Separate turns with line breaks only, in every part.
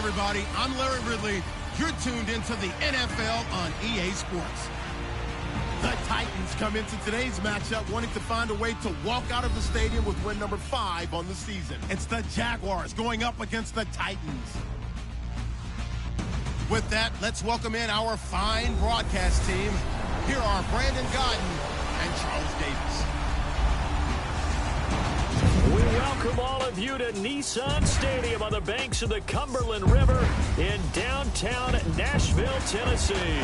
everybody. I'm Larry Ridley. You're tuned into the NFL on EA Sports. The Titans come into today's matchup wanting to find a way to walk out of the stadium with win number 5 on the season. It's the Jaguars going up against the Titans. With that, let's welcome in our fine broadcast team. Here are Brandon Godden and Charles Davis.
We welcome all of you to Nissan Stadium on the banks of the Cumberland River in downtown Nashville, Tennessee.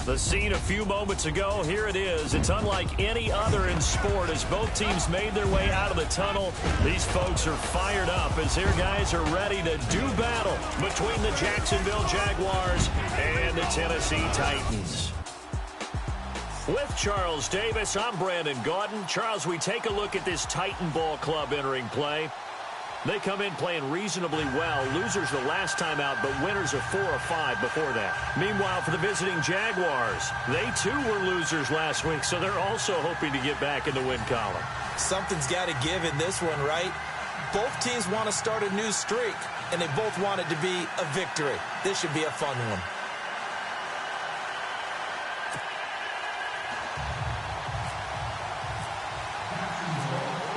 The scene a few moments ago, here it is. It's unlike any other in sport as both teams made their way out of the tunnel. These folks are fired up as their guys are ready to do battle between the Jacksonville Jaguars and the Tennessee Titans. With Charles Davis, I'm Brandon Gaudin. Charles, we take a look at this Titan Ball Club entering play. They come in playing reasonably well. Losers the last time out, but winners of 4 or 5 before that. Meanwhile, for the visiting Jaguars, they too were losers last week, so they're also hoping to get back in the win column.
Something's got to give in this one, right? Both teams want to start a new streak, and they both want it to be a victory. This should be a fun one.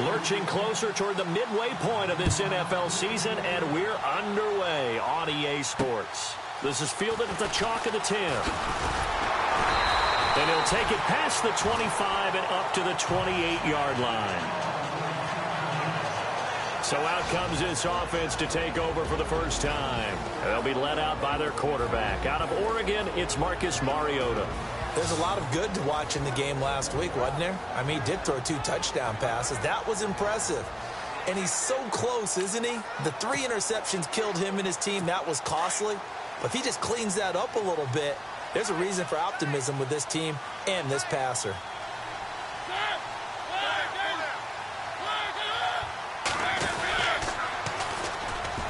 Lurching closer toward the midway point of this NFL season, and we're underway on EA Sports. This is fielded at the chalk of the 10. And he'll take it past the 25 and up to the 28-yard line. So out comes this offense to take over for the first time. They'll be led out by their quarterback. Out of Oregon, it's Marcus Mariota.
There's a lot of good to watch in the game last week, wasn't there? I mean, he did throw 2 touchdown passes. That was impressive. And he's so close, isn't he? The 3 interceptions killed him and his team. That was costly. But if he just cleans that up a little bit, there's a reason for optimism with this team and this passer.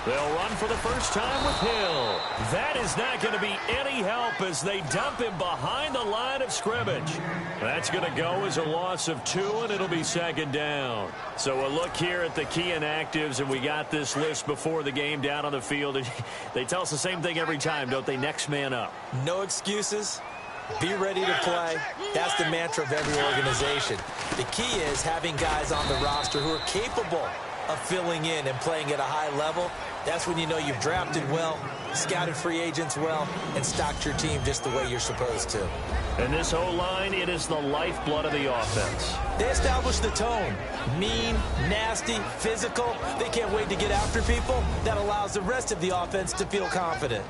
They'll run for the first time with Hill. That is not going to be any help as they dump him behind the line of scrimmage. That's going to go as a loss of 2, and it'll be second down. So a look here at the key inactives, and we got this list before the game down on the field. And they tell us the same thing every time, don't they? Next man up.
No excuses. Be ready to play. That's the mantra of every organization. The key is having guys on the roster who are capable of filling in and playing at a high level. That's when you know you've drafted well, scouted free agents well, and stocked your team just the way you're supposed to.
And this O-line, it is the lifeblood of the offense.
They establish the tone. Mean, nasty, physical. They can't wait to get after people. That allows the rest of the offense to feel confident.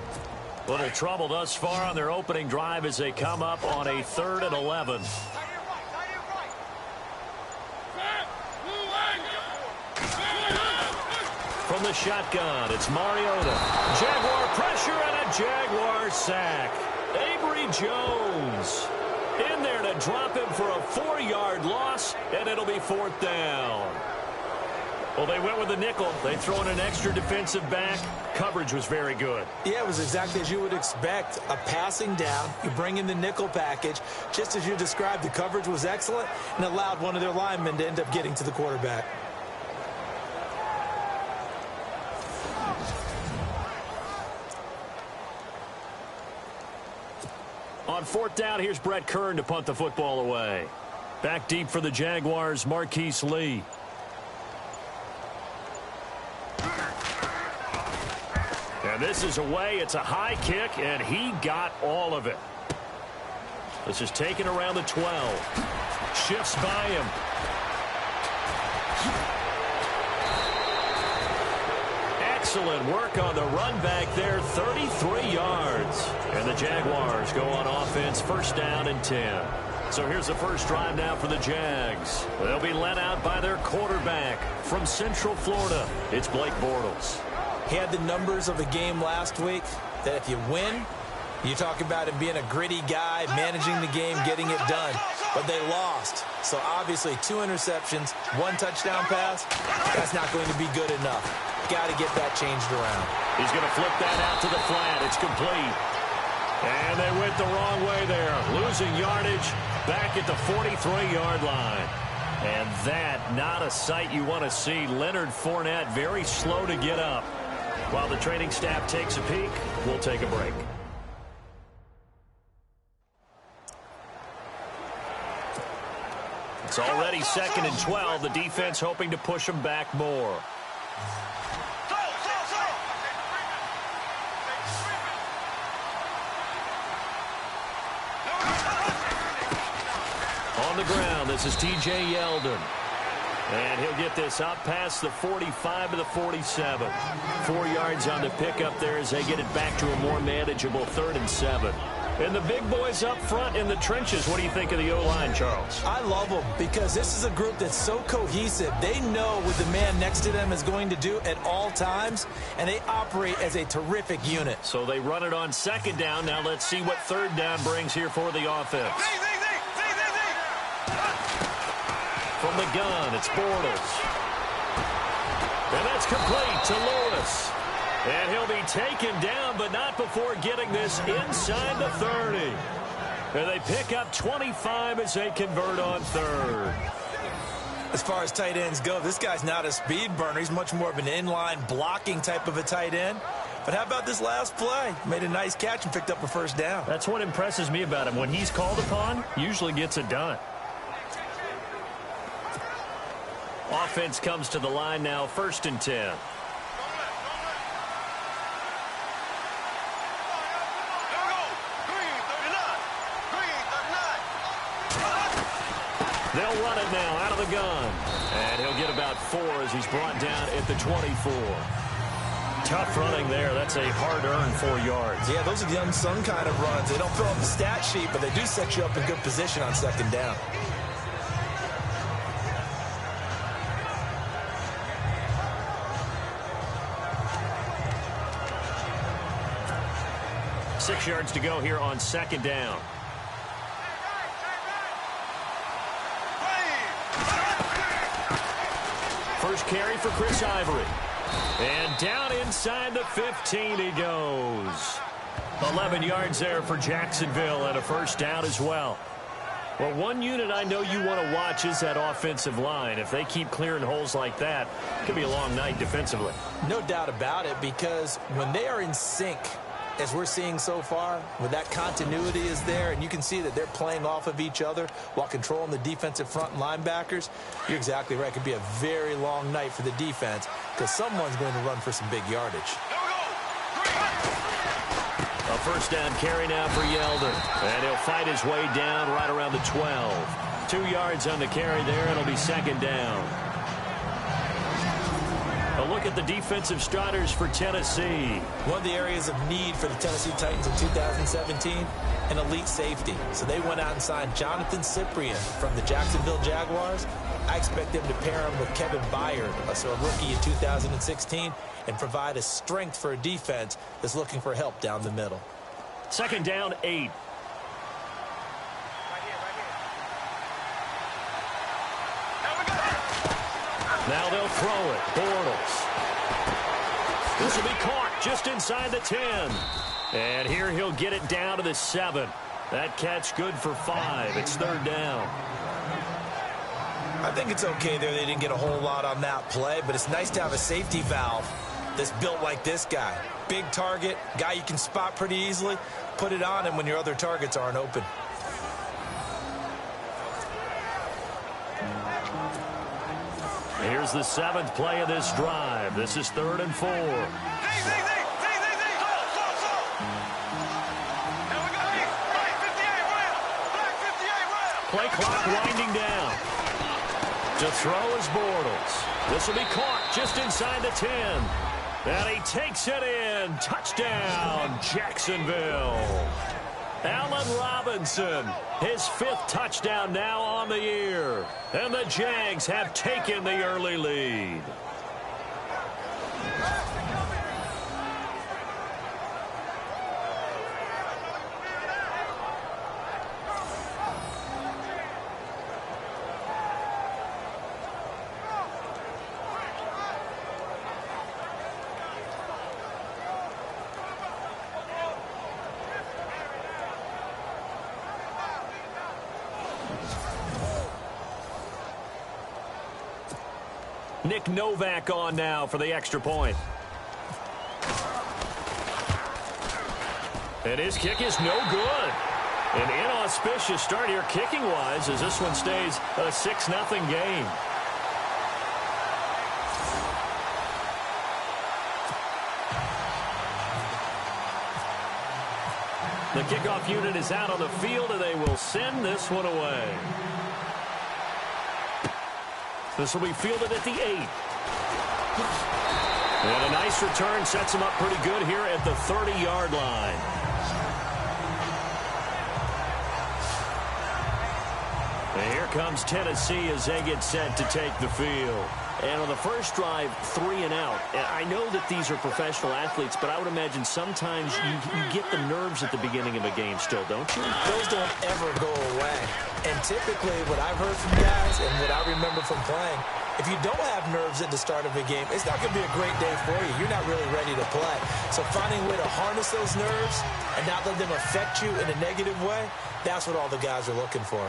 Little trouble thus far on their opening drive as they come up on a 3rd and 11. From the shotgun, it's Mariota. Jaguar pressure and a Jaguar sack. Avery Jones in there to drop him for a 4-yard loss, and it'll be 4th down. Well, they went with the nickel. They throw in an extra defensive back. Coverage was very good.
Yeah, it was exactly as you would expect. A passing down. You bring in the nickel package. Just as you described, the coverage was excellent and allowed one of their linemen to end up getting to the quarterback.
On 4th down, here's Brett Kern to punt the football away. Back deep for the Jaguars, Marquise Lee. And this is away. It's a high kick, and he got all of it. This is taken around the 12. Shifts by him. Excellent work on the run back there, 33 yards. And the Jaguars go on offense, 1st down and 10. So here's the first drive now for the Jags. They'll be led out by their quarterback from Central Florida. It's Blake Bortles.
He had the numbers of the game last week that if you win, you talk about him being a gritty guy, managing the game, getting it done. But they lost. So obviously 2 interceptions, 1 touchdown pass. That's not going to be good enough. Got to get that changed around.
He's going to flip that out to the flat. It's complete. And they went the wrong way there. Losing yardage back at the 43-yard line. And that, not a sight you want to see. Leonard Fournette very slow to get up. While the training staff takes a peek, we'll take a break. It's already 2nd and 12. The defense hoping to push them back more. On the ground, this is T.J. Yeldon. And he'll get this up past the 45 to the 47. 4 yards on the pickup there as they get it back to a more manageable 3rd and 7. And the big boys up front in the trenches. What do you think of the O-line, Charles?
I love them because this is a group that's so cohesive. They know what the man next to them is going to do at all times, and they operate as a terrific unit.
So they run it on 2nd down. Now let's see what 3rd down brings here for the offense. From the gun, it's Bortles. And that's complete to Lewis. And he'll be taken down, but not before getting this inside the 30. And they pick up 25 as they convert on 3rd.
As far as tight ends go, this guy's not a speed burner. He's much more of an inline blocking type of a tight end. But how about this last play? Made a nice catch and picked up a 1st down.
That's what impresses me about him. When he's called upon, usually gets it done. Offense comes to the line now, 1st and 10. They'll run it now out of the gun. And he'll get about 4 as he's brought down at the 24. Tough running there. That's a hard-earned 4 yards.
Yeah, those are the unsung kind of runs. They don't fill up the stat sheet, but they do set you up in good position on 2nd down.
Six yards to go here on 2nd down. First carry for Chris Ivory. And down inside the 15 he goes. 11 yards there for Jacksonville and a 1st down as well. Well, one unit I know you want to watch is that offensive line. If they keep clearing holes like that, it could be a long night defensively.
No doubt about it, because when they are in sync, as we're seeing so far, when that continuity is there and you can see that they're playing off of each other while controlling the defensive front and linebackers, you're exactly right. It could be a very long night for the defense because someone's going to run for some big yardage.
A 1st down carry now for Yeldon. And he'll fight his way down right around the 12. 2 yards on the carry there. It'll be 2nd down. A look at the defensive starters for Tennessee.
One of the areas of need for the Tennessee Titans in 2017, an elite safety. So they went out and signed Jonathan Cyprien from the Jacksonville Jaguars. I expect them to pair him with Kevin Byard, a rookie in 2016, and provide a strength for a defense that's looking for help down the middle.
2nd down, 8. Now they'll throw it. Bortles. This will be caught just inside the 10. And here he'll get it down to the 7. That catch good for 5. It's 3rd down.
I think it's okay there. They didn't get a whole lot on that play, but it's nice to have a safety valve that's built like this guy. Big target, guy you can spot pretty easily. Put it on him when your other targets aren't open.
Here's the 7th play of this drive. This is 3rd and 4. Play clock winding down. To throw is Bortles. This will be caught just inside the 10. And he takes it in. Touchdown, Jacksonville. Allen Robinson, his 5th touchdown now on the year. And the Jags have taken the early lead. Nick Novak on now for the extra point. And his kick is no good. An inauspicious start here kicking-wise as this one stays a 6-0 game. The kickoff unit is out on the field, and they will send this one away. This will be fielded at the 8. And a nice return sets him up pretty good here at the 30-yard line. And here comes Tennessee as they get set to take the field. And on the first drive, 3 and out. I know that these are professional athletes, but I would imagine sometimes you get the nerves at the beginning of a game still, don't you?
Those don't ever go away. And typically what I've heard from guys and what I remember from playing, if you don't have nerves at the start of a game, it's not going to be a great day for you. You're not really ready to play. So finding a way to harness those nerves and not let them affect you in a negative way, that's what all the guys are looking for.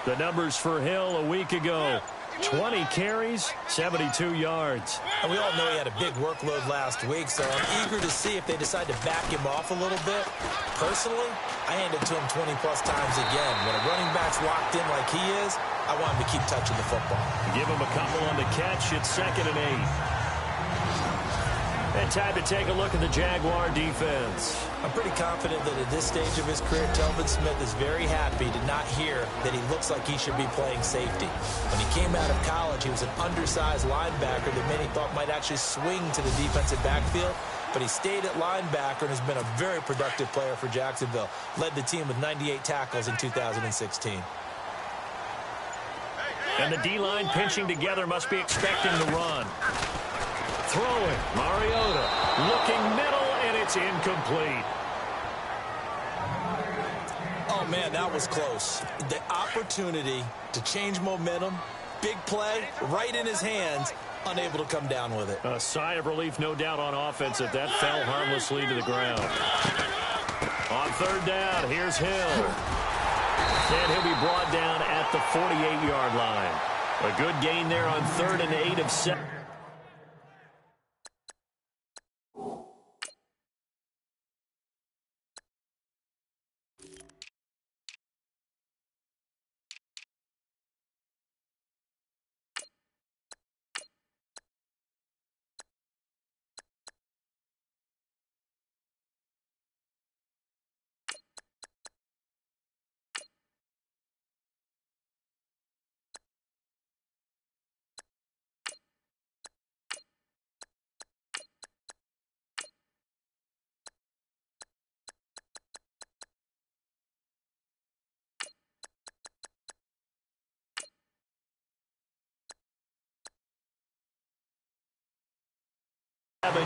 The numbers for Hill a week ago. 20 carries, 72 yards.
And we all know he had a big workload last week, so I'm eager to see if they decide to back him off a little bit. Personally, I hand it to him 20-plus times again. When a running back's locked in like he is, I want him to keep touching the football.
Give him a couple on the catch. It's 2nd and 8. And time to take a look at the Jaguar defense.
I'm pretty confident that at this stage of his career, Telvin Smith is very happy to not hear that he looks like he should be playing safety. When he came out of college, he was an undersized linebacker that many thought might actually swing to the defensive backfield. But he stayed at linebacker and has been a very productive player for Jacksonville. Led the team with 98 tackles in 2016.
And the D-line pinching together must be expecting the run. Throwing, Mariota, looking middle, and it's incomplete.
Oh, man, that was close. The opportunity to change momentum, big play, right in his hands, unable to come down with it.
A sigh of relief, no doubt, on offense that fell harmlessly to the ground. On 3rd down, here's Hill. And he'll be brought down at the 48-yard line. A good gain there on 3rd and 8 of 7.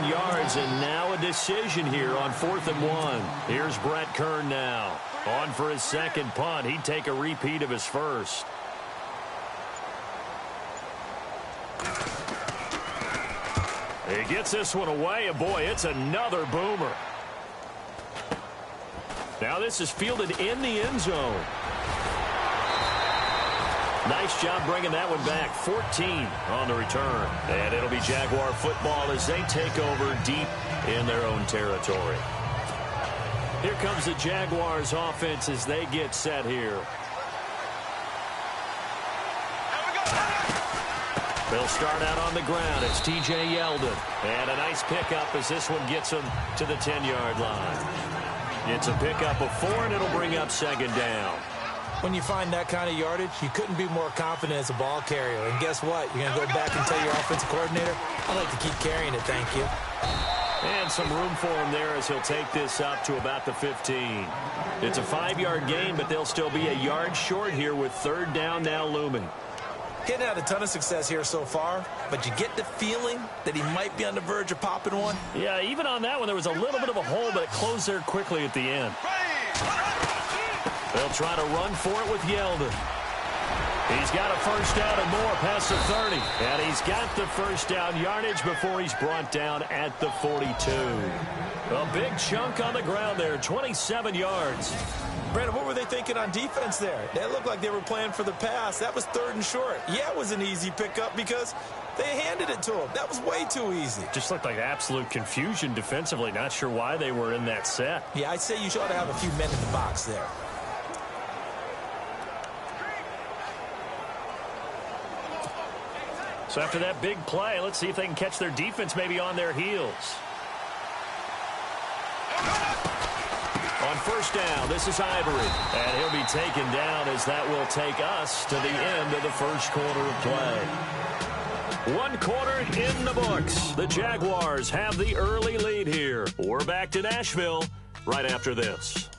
Yards, and now a decision here on 4th and 1. Here's Brett Kern now. On for his 2nd punt. He'd take a repeat of his first. He gets this one away, and boy, it's another boomer. Now this is fielded in the end zone. Nice job bringing that one back. 14 on the return. And it'll be Jaguar football as they take over deep in their own territory. Here comes the Jaguars offense as they get set here. They'll start out on the ground. It's T.J. Yeldon. And a nice pickup as this one gets them to the 10-yard line. It's a pickup of 4, and it'll bring up 2nd down.
When you find that kind of yardage, you couldn't be more confident as a ball carrier. And guess what? You're going to go back and tell your offensive coordinator, I'd like to keep carrying it, thank you.
And some room for him there as he'll take this up to about the 15. It's a 5-yard gain, but they'll still be a yard short here with 3rd down now looming.
He had a ton of success here so far, but you get the feeling that he might be on the verge of popping one.
Yeah, even on that one, there was a little bit of a hole, but it closed there quickly at the end. They'll try to run for it with Yeldon. He's got a 1st down and more past the 30. And he's got the 1st down yardage before he's brought down at the 42. A big chunk on the ground there, 27 yards.
Brandon, what were they thinking on defense there? They looked like they were playing for the pass. That was 3rd and short. Yeah, it was an easy pickup because They handed it to him. That was way too easy.
Just looked like absolute confusion defensively. Not sure why they were in that set.
Yeah, I'd say you ought to have a few men in the box there.
So after that big play, let's see if they can catch their defense maybe on their heels. On first down, this is Ivory. And he'll be taken down as that will take us to the end of the first quarter of play. 1 quarter in the books. The Jaguars have the early lead here. We're back to Nashville right after this.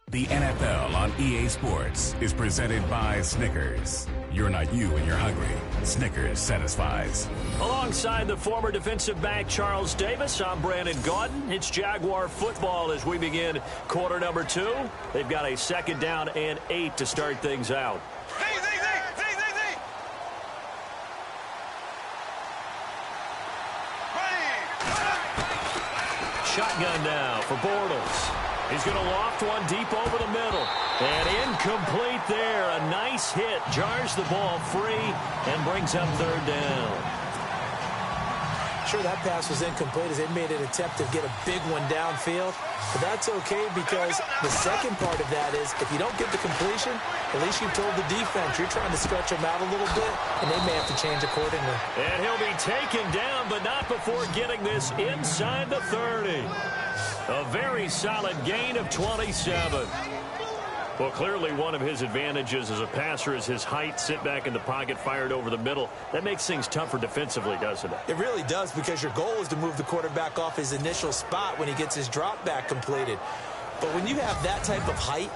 The NFL on EA Sports is presented by Snickers. You're not you when you're hungry. Snickers satisfies.
Alongside the former defensive back Charles Davis, I'm Brandon Gaudin. It's Jaguar football as we begin quarter number 2. They've got a 2nd down and 8 to start things out. Shotgun now for Bortles. He's going to loft one deep over the middle. And incomplete there. A nice hit. Jars the ball free and brings up 3rd down.
Sure, that pass was incomplete as they made an attempt to get a big one downfield. But that's okay because the second part of that is if you don't get the completion, at least you've told the defense you're trying to stretch them out a little bit, and they may have to change accordingly.
And he'll be taken down, but not before getting this inside the 30. A very solid gain of 27. Well, clearly one of his advantages as a passer is his height. Sit back in the pocket, fired over the middle. That makes things tougher defensively, doesn't it?
It really does because your goal is to move the quarterback off his initial spot when he gets his drop back completed. But when you have that type of height,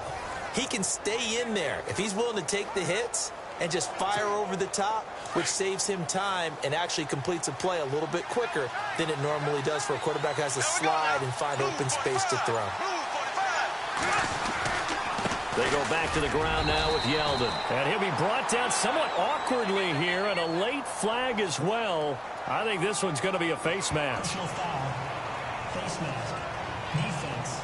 he can stay in there. If he's willing to take the hits and just fire over the top, which saves him time and actually completes a play a little bit quicker than it normally does for a quarterback who has to slide and find open space to throw.
They go back to the ground now with Yeldon. And he'll be brought down somewhat awkwardly here, and a late flag as well. I think this one's going to be a face mask.
Face mask. Defense.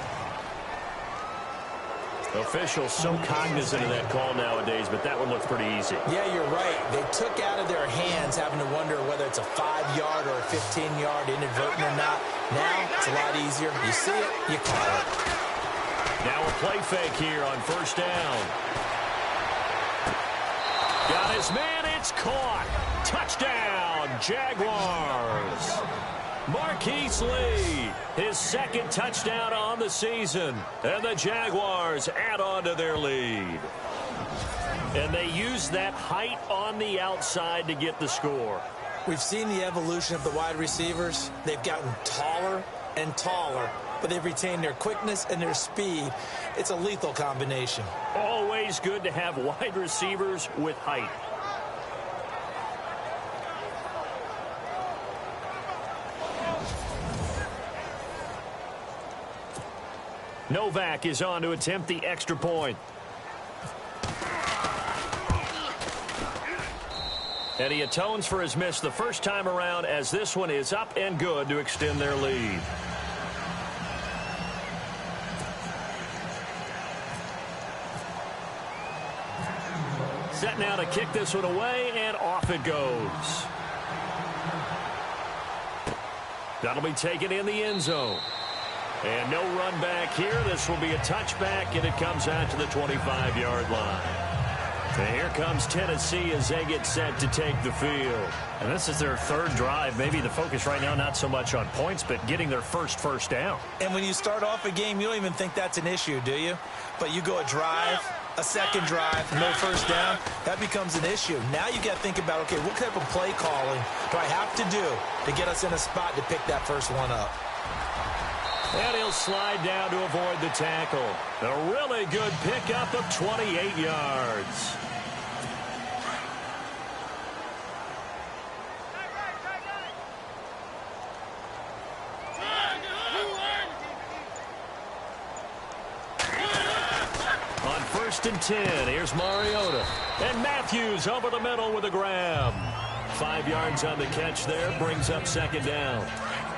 Officials so cognizant of that call nowadays, but that one looks pretty easy.
Yeah, you're right. They took out of their hands having to wonder whether it's a 5-yard or a 15-yard inadvertent or not. Now it's a lot easier. You see it, you call it.
Now a play fake here on 1st down. Got his man, it's caught. Touchdown, Jaguars. Marquise Lee, his 2nd touchdown on the season. And the Jaguars add on to their lead. And they use that height on the outside to get the score.
We've seen the evolution of the wide receivers. They've gotten taller and taller, but they've retained their quickness and their speed. It's a lethal combination.
Always good to have wide receivers with height. Novak is on to attempt the extra point. And he atones for his miss the first time around as this one is up and good to extend their lead. Set now to kick this one away, and off it goes. That'll be taken in the end zone. And no run back here. This will be a touchback, and it comes out to the 25-yard line. And here comes Tennessee as they get set to take the field. And this is their 3rd drive. Maybe the focus right now not so much on points, but getting their first down.
And when you start off a game, you don't even think that's an issue, do you? But you go a drive, a 2nd drive, no 1st down, that becomes an issue. Now you got to think about, okay, what type of play calling do I have to do to get us in a spot to pick that first one up?
And he'll slide down to avoid the tackle. A really good pickup of 28 yards. On 1st and 10, here's Mariota. And Matthews over the middle with a grab. 5 yards on the catch there, brings up 2nd down.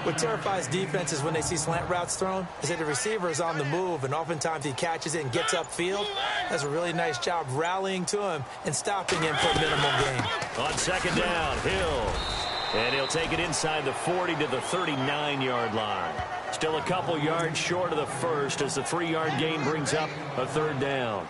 What terrifies defenses when they see slant routes thrown is that the receiver is on the move, and oftentimes he catches it and gets upfield. Does a really nice job rallying to him and stopping him for minimal gain.
On second down, Hill. And he'll take it inside the 40 to the 39-yard line. Still a couple yards short of the first as the 3-yard gain brings up a third down.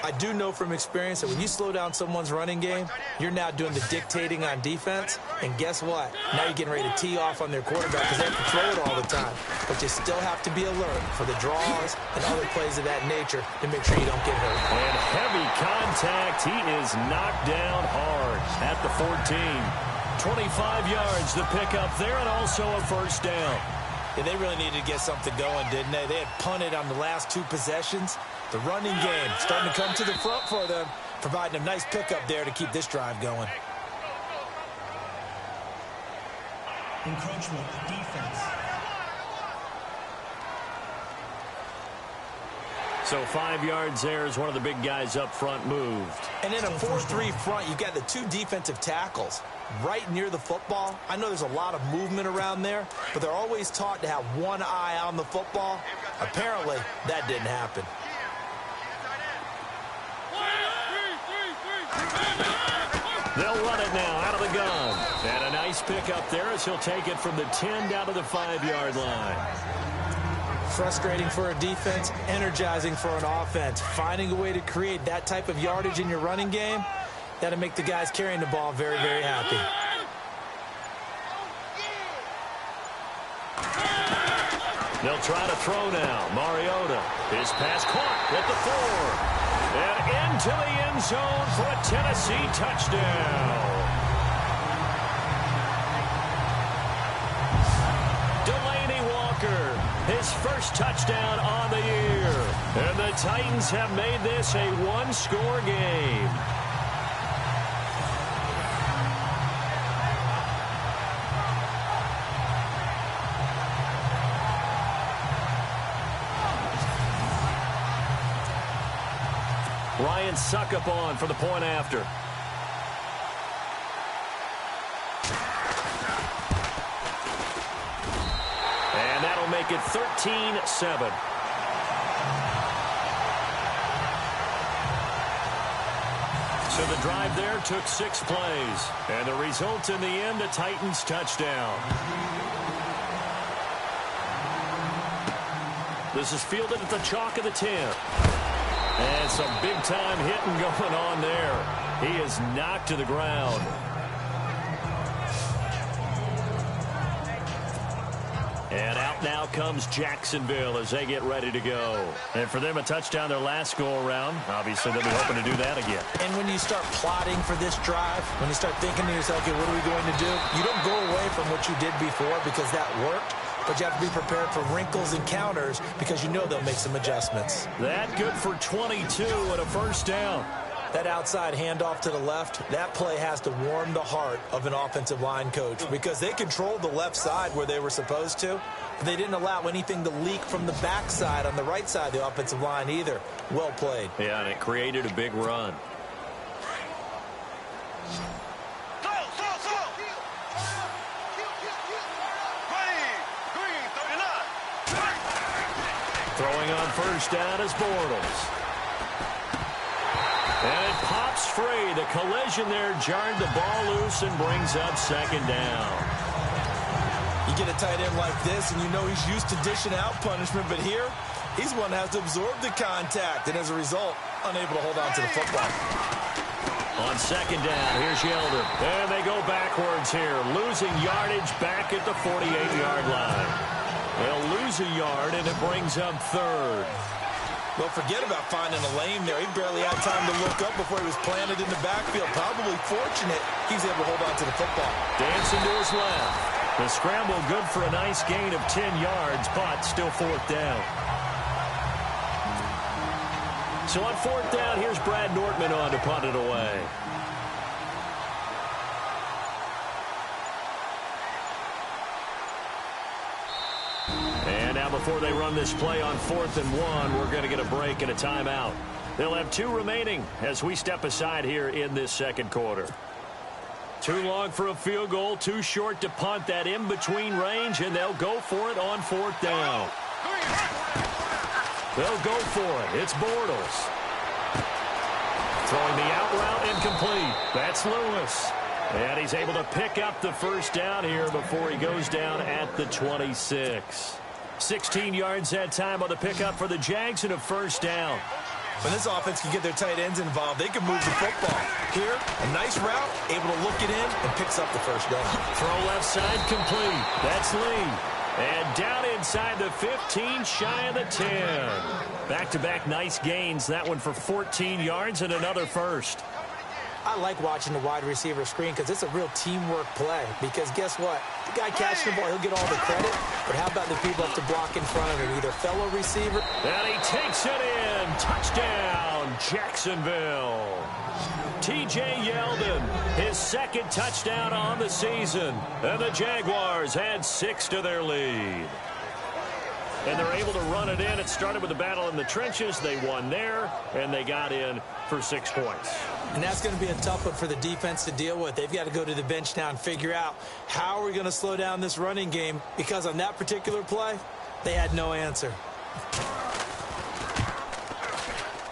I do know from experience that when you slow down someone's running game, you're now doing the dictating on defense. And guess what? Now you're getting ready to tee off on their quarterback because they have to throw it all the time. But you still have to be alert for the draws and other plays of that nature to make sure you don't get hurt.
And heavy contact. He is knocked down hard at the 14. 25 yards to pick up there, and also a first down.
Yeah, they really needed to get something going, didn't they? They had punted on the last 2 possessions. The running game starting to come to the front for them, providing a nice pickup there to keep this drive going.
Encroachment, defense.
So 5 yards there as one of the big guys up front moved.
And in a 4-3 front, you've got the 2 defensive tackles right near the football. I know there's a lot of movement around there, but they're always taught to have one eye on the football. Apparently, that didn't happen.
They'll run it now out of the gun. And a nice pick up there as he'll take it from the 10 down to the 5-yard line.
Frustrating for a defense, energizing for an offense. Finding a way to create that type of yardage in your running game, that'll make the guys carrying the ball very, very happy.
They'll try to throw now. Mariota. His pass caught at the 4. And into the end zone for a Tennessee touchdown. Delaney Walker, his first touchdown on the year. And the Titans have made this a one-score game. Ryan Suckup on for the point after. And that'll make it 13-7. So the drive there took 6 plays. And the result in the end, a Titans touchdown. This is fielded at the chalk of the 10. And some big-time hitting going on there. He is knocked to the ground. And out now comes Jacksonville as they get ready to go. And for them, a touchdown their last go-around. Obviously, they'll be hoping to do that again.
And when you start plotting for this drive, when you start thinking to yourself, okay, what are we going to do? You don't go away from what you did before because that worked. But you have to be prepared for wrinkles and counters because you know they'll make some adjustments.
That good for 22 and a first down.
That outside handoff to the left, that play has to warm the heart of an offensive line coach because they controlled the left side where they were supposed to. But they didn't allow anything to leak from the backside on the right side of the offensive line either. Well played.
Yeah, and it created a big run. Throwing on first down is Bortles. And it pops free. The collision there jarred the ball loose and brings up second down.
You get a tight end like this, and you know he's used to dishing out punishment, but here, he's one that has to absorb the contact, and as a result, unable to hold on to the football.
On second down, here's Yeldon. And they go backwards here, losing yardage back at the 48-yard line. They'll lose a yard, and it brings up third.
Well, forget about finding a lane there. He barely had time to look up before he was planted in the backfield. Probably fortunate he's able to hold on to the football.
Dancing to his left. The scramble good for a nice gain of 10 yards, but still fourth down. So on fourth down, here's Brad Nortman on to punt it away. And now before they run this play on 4th and 1, we're going to get a break and a timeout. They'll have 2 remaining as we step aside here in this second quarter. Too long for a field goal, too short to punt. That in-between range, and they'll go for it on 4th down. They'll go for it. It's Bortles. Throwing the out route incomplete. That's Lewis. And he's able to pick up the first down here before he goes down at the 26. 16 yards that time on the pickup for the Jags and a first down.
When this offense can get their tight ends involved, they can move the football. Here, a nice route, able to look it in, and picks up the first down.
Throw left side complete. That's Lee. And down inside the 15, shy of the 10. Back-to-back nice gains. That one for 14 yards and another first.
I like watching the wide receiver screen because it's a real teamwork play. Because guess what? The guy catching the ball, he'll get all the credit. But how about the people have to block in front of him? Either fellow receiver.
And he takes it in. Touchdown, Jacksonville. T.J. Yeldon, his second touchdown on the season. And the Jaguars add 6 to their lead. And they're able to run it in. It started with a battle in the trenches. They won there, and they got in for 6 points.
And that's going to be a tough one for the defense to deal with. They've got to go to the bench now and figure out how are we going to slow down this running game, because on that particular play, they had no answer.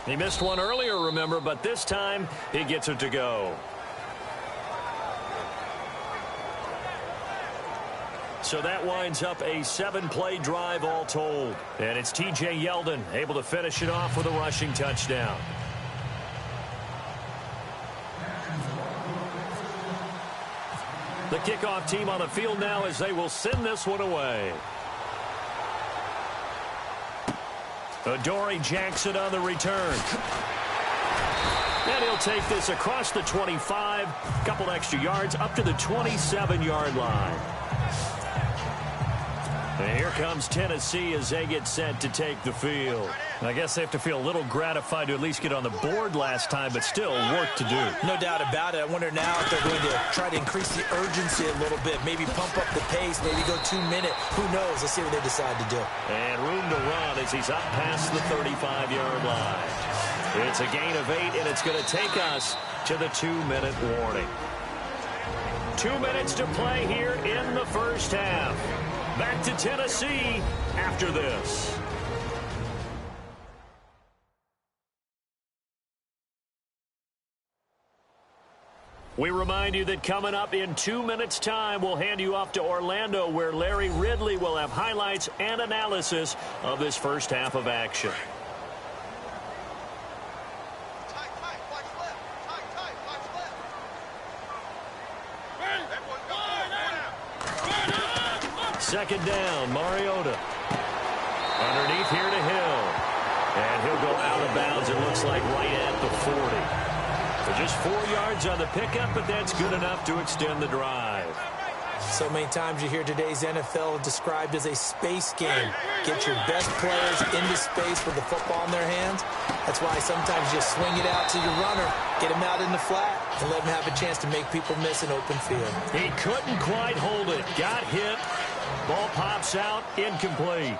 He missed one earlier, remember, but this time he gets it to go. So that winds up a 7-play drive all told. And it's T.J. Yeldon able to finish it off with a rushing touchdown. The kickoff team on the field now as they will send this one away. Adoree Jackson on the return. And he'll take this across the 25, a couple extra yards, up to the 27-yard line. And here comes Tennessee as they get set to take the field. I guess they have to feel a little gratified to at least get on the board last time, but still work to do.
No doubt about it. I wonder now if they're going to try to increase the urgency a little bit, maybe pump up the pace, maybe go 2-minute. Who knows? Let's see what they decide to do.
And room to run as he's up past the 35-yard line. It's a gain of 8, and it's going to take us to the 2-minute warning. 2 minutes to play here in the first half. Back to Tennessee after this. We remind you that coming up in 2 minutes' time, we'll hand you off to Orlando, where Larry Ridley will have highlights and analysis of this first half of action. Second down, Mariota. Underneath here to Hill. And he'll go out of bounds, it looks like, right at the 40. So just 4 yards on the pickup, but that's good enough to extend the drive.
So many times you hear today's NFL described as a space game. Get your best players into space with the football in their hands. That's why sometimes you swing it out to your runner, get him out in the flat, and let him have a chance to make people miss an open field.
He couldn't quite hold it. Got hit. Ball pops out, incomplete.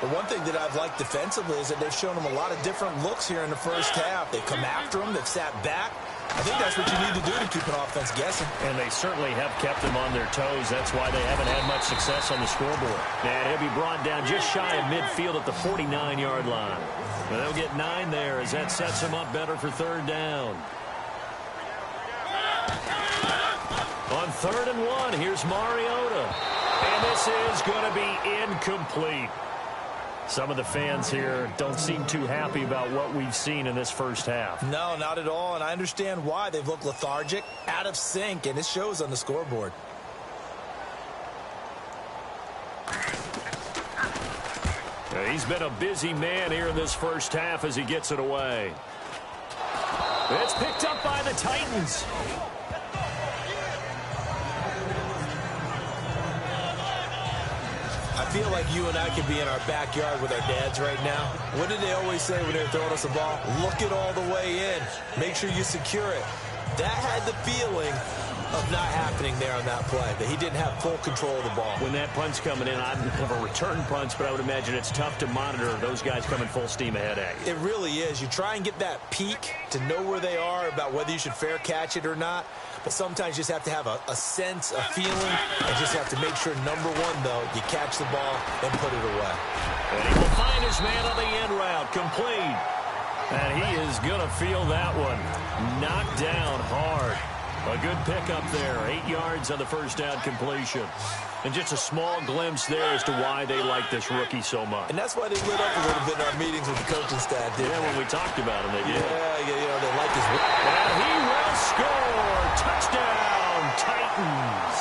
The one thing that I've liked defensively is that they've shown him a lot of different looks here in the first half. They've come after him. They've sat back. I think that's what you need to do to keep an offense guessing.
And they certainly have kept them on their toes. That's why they haven't had much success on the scoreboard. And he'll be brought down just shy of midfield at the 49-yard line. And they'll get 9 there as that sets them up better for third down. On 3rd and 1, here's Mariota. And this is going to be incomplete. Some of the fans here don't seem too happy about what we've seen in this first half.
No, not at all, and I understand why. They've looked lethargic, out of sync, and it shows on the scoreboard.
He's been a busy man here in this first half as he gets it away. It's picked up by the Titans.
I feel like you and I could be in our backyard with our dads right now. What did they always say when they're throwing us a ball? Look it all the way in. Make sure you secure it. That had the feeling of not happening there on that play, that he didn't have full control of the ball.
When that punch coming in, I have a return punch, but I would imagine it's tough to monitor those guys coming full steam ahead at you.
It really is. You try and get that peek to know where they are, about whether you should fair catch it or not. But sometimes you just have to have a sense, a feeling, and just have to make sure, number one, though, you catch the ball and put it away.
And he will find his man on the end route, complete. And he is going to feel that one. Knocked down hard. A good pickup there. 8 yards on the first down completion. And just a small glimpse there as to why they like this rookie so much.
And that's why they lit up a little bit in our meetings with the coaching staff, didn't
they? When we talked about him, they did.
Yeah, you know, they like his...
And he will score. Touchdown, Titans.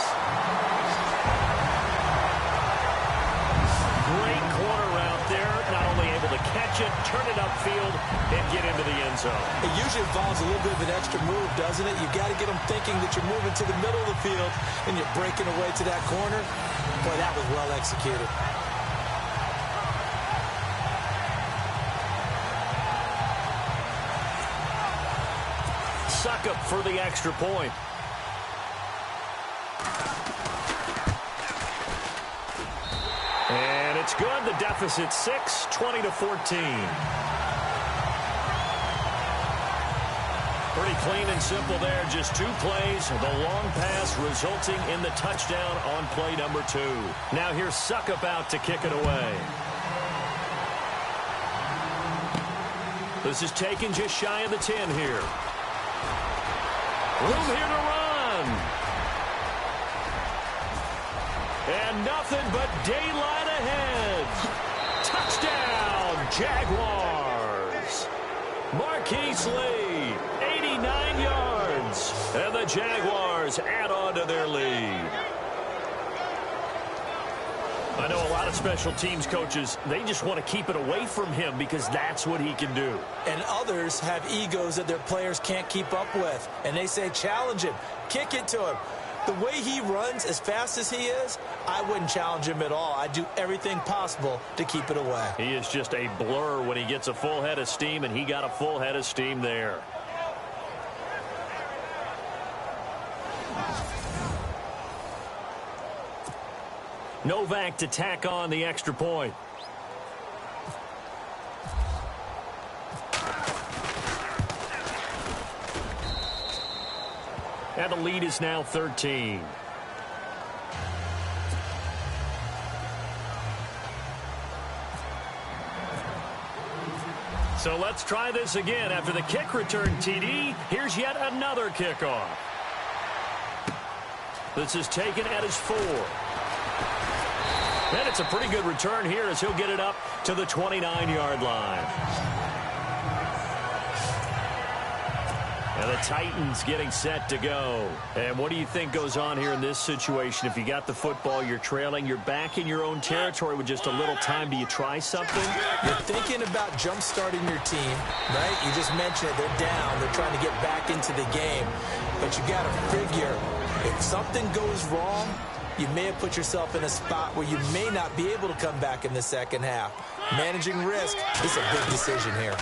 Great corner out there. Not only able to catch it, turn it upfield, and get into the end zone.
It usually involves a little bit of an extra move, doesn't it? You got to get them thinking that you're moving to the middle of the field and you're breaking away to that corner. Boy, that was well executed.
Suckup for the extra point. And it's good. The deficit 6, 20-14. Pretty clean and simple there. Just 2 plays. The long pass resulting in the touchdown on play number 2. Now here's Suckup out to kick it away. This is taken just shy of the 10 here. Room here to run. And nothing but daylight ahead. Touchdown, Jaguars. Marquise Lee, 89 yards. And the Jaguars add on to their lead. I know a lot of special teams coaches, they just want to keep it away from him because that's what he can do.
And others have egos that their players can't keep up with. And they say, challenge him, kick it to him. The way he runs as fast as he is, I wouldn't challenge him at all. I'd do everything possible to keep it away.
He is just a blur when he gets a full head of steam, and he got a full head of steam there. Novak to tack on the extra point. And the lead is now 13. So let's try this again. After the kick return TD, here's yet another kickoff. This is taken at his 4. And it's a pretty good return here as he'll get it up to the 29-yard line. And the Titans getting set to go. And what do you think goes on here in this situation? If you got the football, you're trailing, you're back in your own territory with just a little time. Do you try something?
You're thinking about jump-starting your team, right? You just mentioned it. They're down. They're trying to get back into the game. But you got to figure, if something goes wrong, you may have put yourself in a spot where you may not be able to come back in the second half. Managing risk is a big decision here.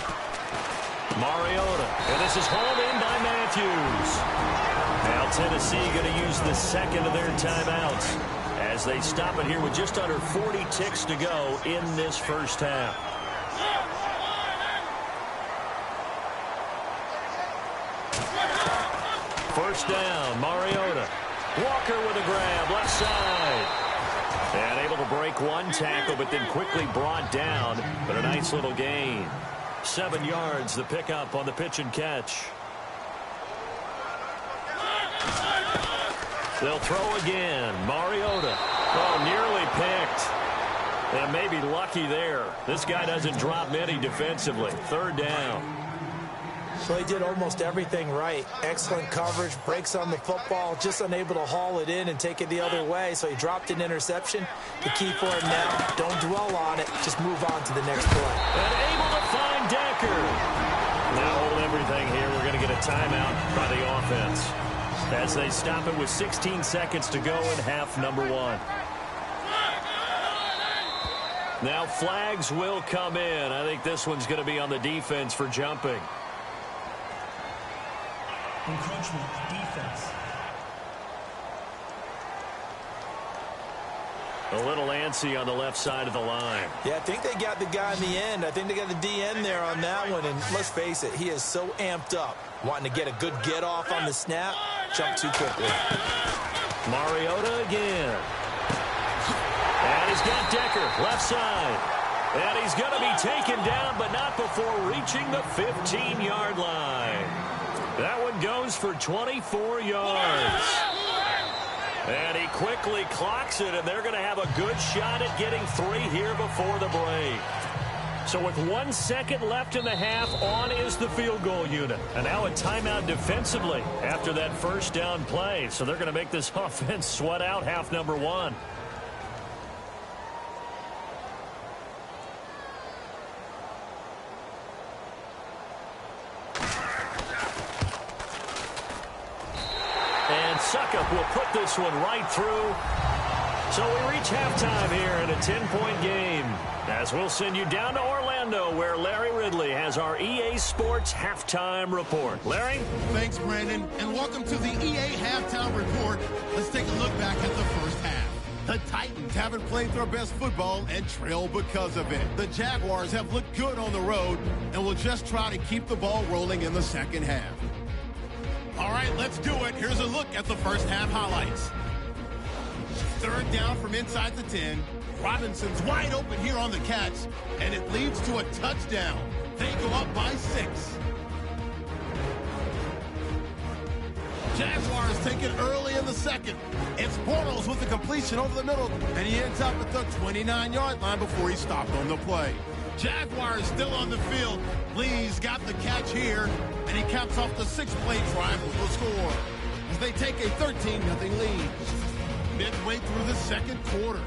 Mariota, and this is hauled in by Matthews. Now Tennessee going to use the second of their timeouts as they stop it here with just under 40 ticks to go in this first half. First down, Mariota. Walker with a grab, left side. And able to break one tackle, but then quickly brought down. But a nice little gain. 7 yards, the pickup on the pitch and catch. They'll throw again. Mariota. Oh, nearly picked. And maybe lucky there. This guy doesn't drop many defensively. Third down.
So he did almost everything right. Excellent coverage, breaks on the football, just unable to haul it in and take it the other way. So he dropped an interception. The key for him now, don't dwell on it. Just move on to the next play.
And able to find Decker. Now hold everything here. We're going to get a timeout by the offense as they stop it with 16 seconds to go in half number 1. Now flags will come in. I think this one's going to be on the defense for jumping.
Encroachment defense.
A little antsy on the left side of the line.
Yeah, I think they got the guy in the end. I think they got the DN there on that one. And let's face it, he is so amped up, wanting to get a good get off on the snap. Jump too quickly.
Mariota again. And he's got Decker, left side. And he's going to be taken down, but not before reaching the 15-yard line. That one goes for 24 yards. And he quickly clocks it, and they're going to have a good shot at getting 3 here before the break. So with 1 second left in the half, on is the field goal unit. And now a timeout defensively after that first down play. So they're going to make this offense sweat out half number 1. And Suckup will put this one right through. So we reach halftime here in a 10-point game. As we'll send you down to Orlando, where Larry Ridley has our EA Sports Halftime Report. Larry?
Thanks, Brandon, and welcome to the EA Halftime Report. Let's take a look back at the first half. The Titans haven't played their best football and trail because of it. The Jaguars have looked good on the road and will just try to keep the ball rolling in the second half. All right, let's do it. Here's a look at the first half highlights. Third down from inside the 10. Robinson's wide open here on the catch, and it leads to a touchdown. They go up by 6. Jaguars take it early in the second. It's Bortles with the completion over the middle, and he ends up at the 29-yard line before he stopped on the play. Jaguars still on the field. Lee's got the catch here, and he caps off the 6-play drive with the score as they take a 13-0 lead. Midway through the second quarter,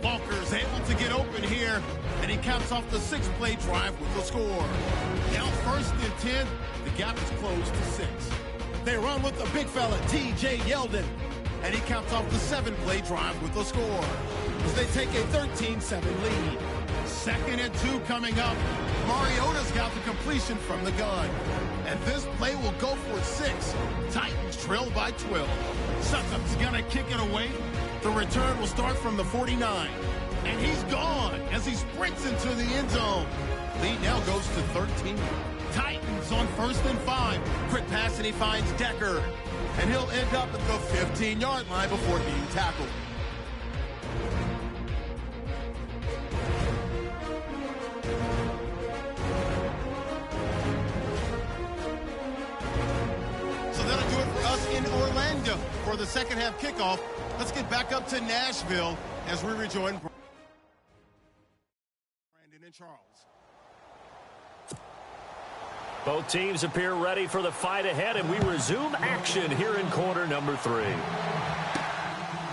Walker's able to get open here, and he caps off the 6-play drive with the score. Now 1st and 10, the gap is closed to 6. They run with the big fella, T.J. Yeldon, and he caps off the 7-play drive with the score as they take a 13-7 lead. 2nd and 2 coming up. Mariota's got the completion from the gun, and this play will go for 6. Titans trail by 12. Succup's gonna kick it away. The return will start from the 49, and he's gone as he sprints into the end zone. Lead now goes to 13. Titans on 1st and 5. Quick pass, and he finds Decker, and he'll end up at the 15-yard line before being tackled. So that'll do it for us in Orlando for the second half kickoff. Let's get back up to Nashville as we rejoin Brandon and Charles.
Both teams appear ready for the fight ahead, and we resume action here in quarter number 3.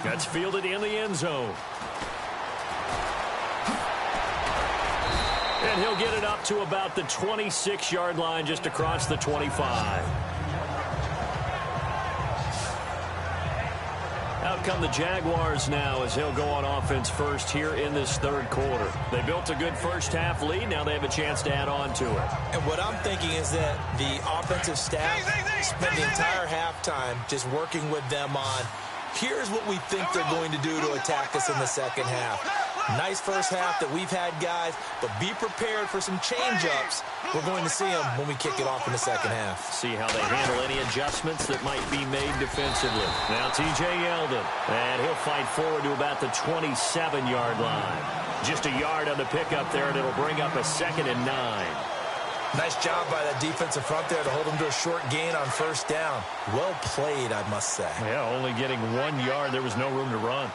That's fielded in the end zone. And he'll get it up to about the 26-yard line, just across the 25. Out come the Jaguars now as he'll go on offense first here in this third quarter. They built a good first half lead. Now they have a chance to add on to it.
And what I'm thinking is that the offensive staff spent the entire halftime just working with them on, here's what we think they're going to do to attack us in the second half. Nice first half that we've had, guys, but be prepared for some change-ups. We're going to see them when we kick it off in the second half.
See how they handle any adjustments that might be made defensively. Now T.J. Yeldon, and he'll fight forward to about the 27-yard line. Just a yard on the pickup there, and it'll bring up a 2nd and 9.
Nice job by that defensive front there to hold them to a short gain on first down. Well played, I must say.
Yeah, only getting 1 yard. There was no room to run.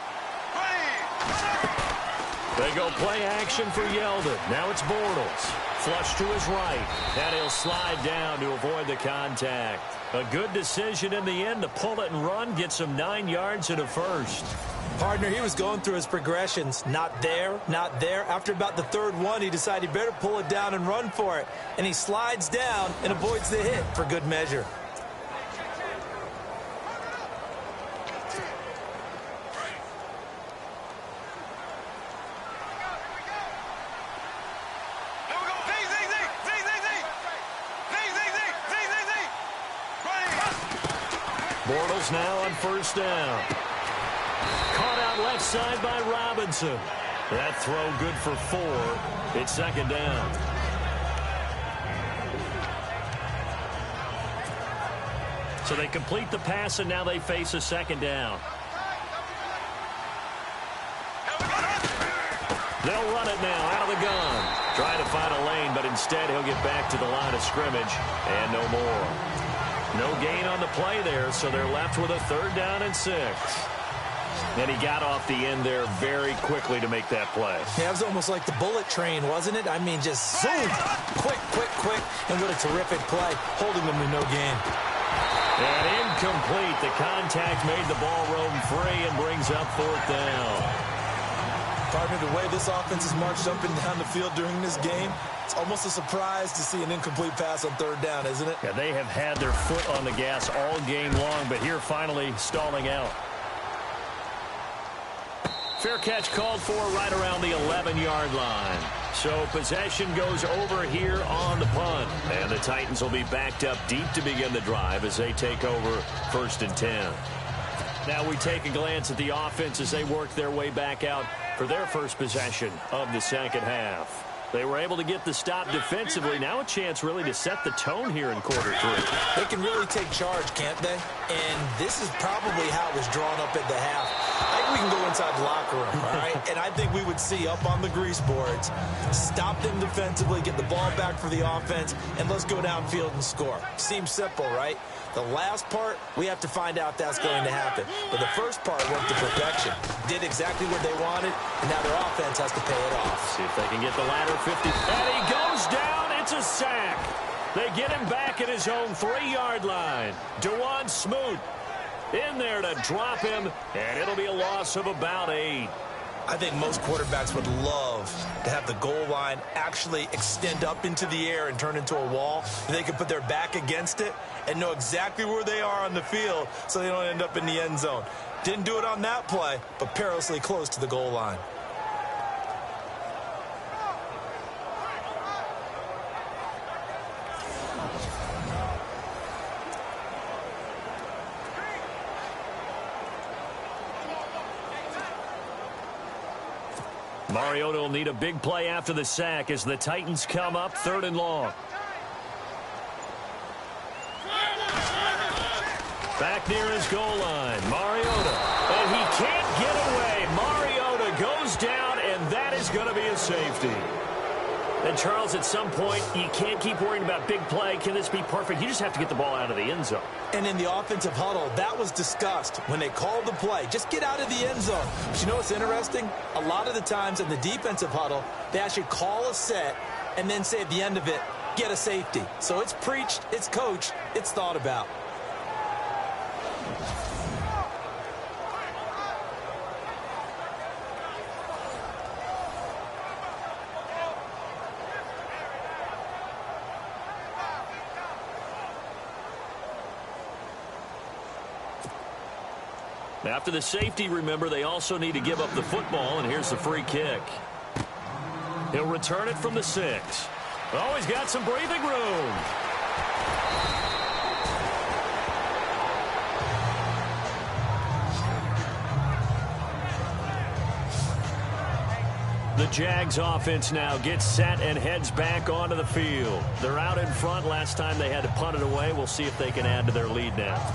They go play action for Yeldon. Now it's Bortles. Flush to his right. And he'll slide down to avoid the contact. A good decision in the end to pull it and run. Get some 9 yards and a first.
Partner, he was going through his progressions. Not there, not there. After about the 3rd one, he decided he better pull it down and run for it. And he slides down and avoids the hit for good measure.
Bortles now on first down. Caught out left side by Robinson. That throw good for 4. It's second down. So they complete the pass, and now they face a second down. They'll run it now out of the gun. Trying to find a lane, but instead he'll get back to the line of scrimmage, and no more. No gain on the play there, so they're left with a 3rd down and 6. And he got off the end there very quickly to make that play.
Yeah, it was almost like the bullet train, wasn't it? I mean, just zoom. Quick, quick, quick. And what a terrific play, holding them to no gain.
And incomplete. The contact made the ball roam free and brings up 4th down.
Partner, the way this offense has marched up and down the field during this game, it's almost a surprise to see an incomplete pass on 3rd down, isn't it?
Yeah, they have had their foot on the gas all game long, but here finally stalling out. Fair catch called for right around the 11-yard line. So possession goes over here on the punt. And the Titans will be backed up deep to begin the drive as they take over 1st and 10. Now we take a glance at the offense as they work their way back out for their first possession of the second half. They were able to get the stop defensively. Now a chance really to set the tone here in quarter 3.
They can really take charge, can't they? And this is probably how it was drawn up at the half. I think we can go inside the locker room, all right? And I think we would see up on the grease boards, stop them defensively, get the ball back for the offense, and let's go downfield and score. Seems simple, right? The last part, we have to find out that's going to happen. But the first part worked to perfection. Did exactly what they wanted, and now their offense has to pay it off.
See if they can get the ladder 50. And he goes down. It's a sack. They get him back at his own 3-yard line. Dewan Smoot in there to drop him, and it'll be a loss of about 8.
I think most quarterbacks would love to have the goal line actually extend up into the air and turn into a wall. They can put their back against it and know exactly where they are on the field so they don't end up in the end zone. Didn't do it on that play, but perilously close to the goal line.
Mariota will need a big play after the sack as the Titans come up 3rd and long. Back near his goal line, Mariota. And he can't get away. Mariota goes down, and that is going to be a safety. And, Charles, at some point, you can't keep worrying about big play. Can this be perfect? You just have to get the ball out of the end zone.
And in the offensive huddle, that was discussed when they called the play. Just get out of the end zone. But you know what's interesting? A lot of the times in the defensive huddle, they actually call a set and then say at the end of it, get a safety. So it's preached, it's coached, it's thought about.
After the safety, remember, they also need to give up the football, and here's the free kick. He'll return it from the 6. Oh, he's got some breathing room. The Jags offense now gets set and heads back onto the field. They're out in front. Last time they had to punt it away. We'll see if they can add to their lead now.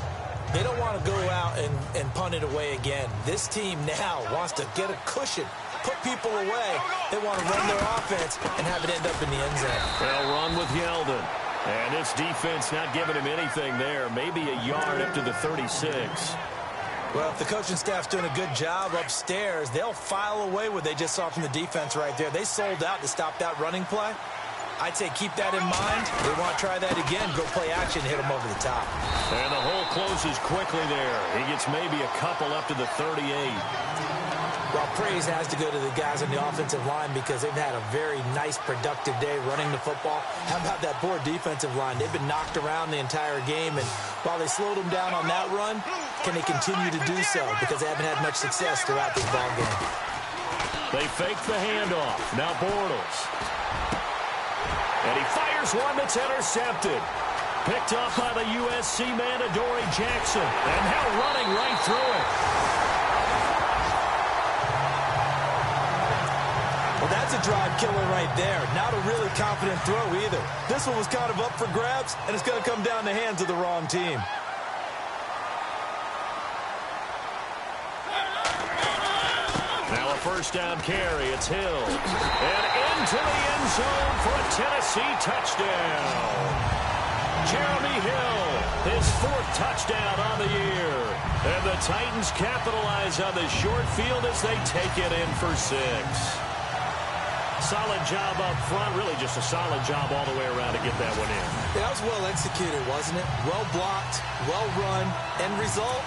They don't want to go out and punt it away again. This team now wants to get a cushion, put people away. They want to run their offense and have it end up in the end zone.
They'll run with Yeldon. And this defense not giving him anything there. Maybe a yard up to the 36.
Well, if the coaching staff's doing a good job upstairs, they'll file away what they just saw from the defense right there. They sold out to stop that running play. I'd say keep that in mind. They want to try that again, go play action, hit them over the top.
And the hole closes quickly there. He gets maybe a couple up to the 38.
Well, praise has to go to the guys on the offensive line because they've had a very nice, productive day running the football. How about that poor defensive line? They've been knocked around the entire game, and while they slowed them down on that run, can they continue to do so? Because they haven't had much success throughout this ball game.
They fake the handoff. Now Bortles. And he fires one that's intercepted. Picked off by the USC man, Adoree Jackson. And now running right through it.
That's a drive killer right there. Not a really confident throw either. This one was kind of up for grabs, and it's going to come down the hands of the wrong team.
Now a first down carry. It's Hill. And into the end zone for a Tennessee touchdown. Jeremy Hill, his 4th touchdown on the year. And the Titans capitalize on the short field as they take it in for 6. Solid job up front. Really just a solid job all the way around to get that one in.
Yeah, that was well executed, wasn't it? Well blocked, well run. End result,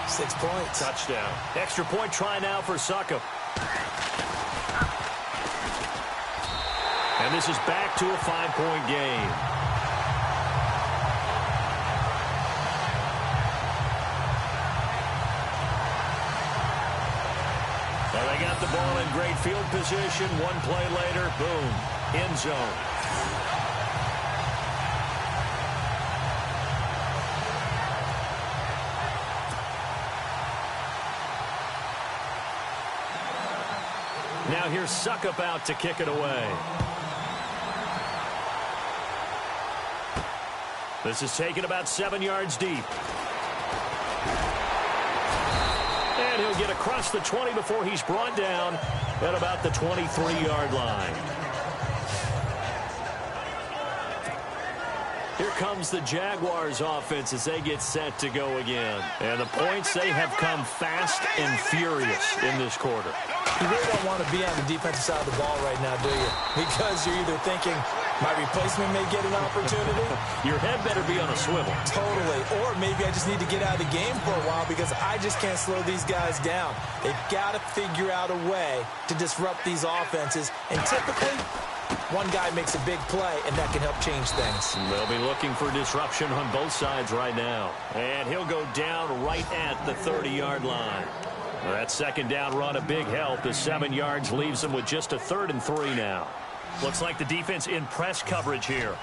6 points.
Touchdown. Extra point try now for Succop. And this is back to a 5-point game. Well, they got the ball in great field position. One play later, boom, end zone. Now here's Succop out to kick it away. This is taken about 7 yards deep. And he'll get across the 20 before he's brought down at about the 23-yard line. Here comes the Jaguars offense as they get set to go again. And the points, they have come fast and furious in this quarter.
You really don't want to be on the defensive side of the ball right now, do you? Because you're either thinking, my replacement may get an opportunity.
Your head better be on a swivel.
Totally. Or maybe I just need to get out of the game for a while because I just can't slow these guys down. They've got to figure out a way to disrupt these offenses. And typically, one guy makes a big play, and that can help change things.
They'll be looking for disruption on both sides right now. And he'll go down right at the 30-yard line. That second down run a big help. The 7 yards leaves them with just a 3rd and 3 now. Looks like the defense in press coverage here.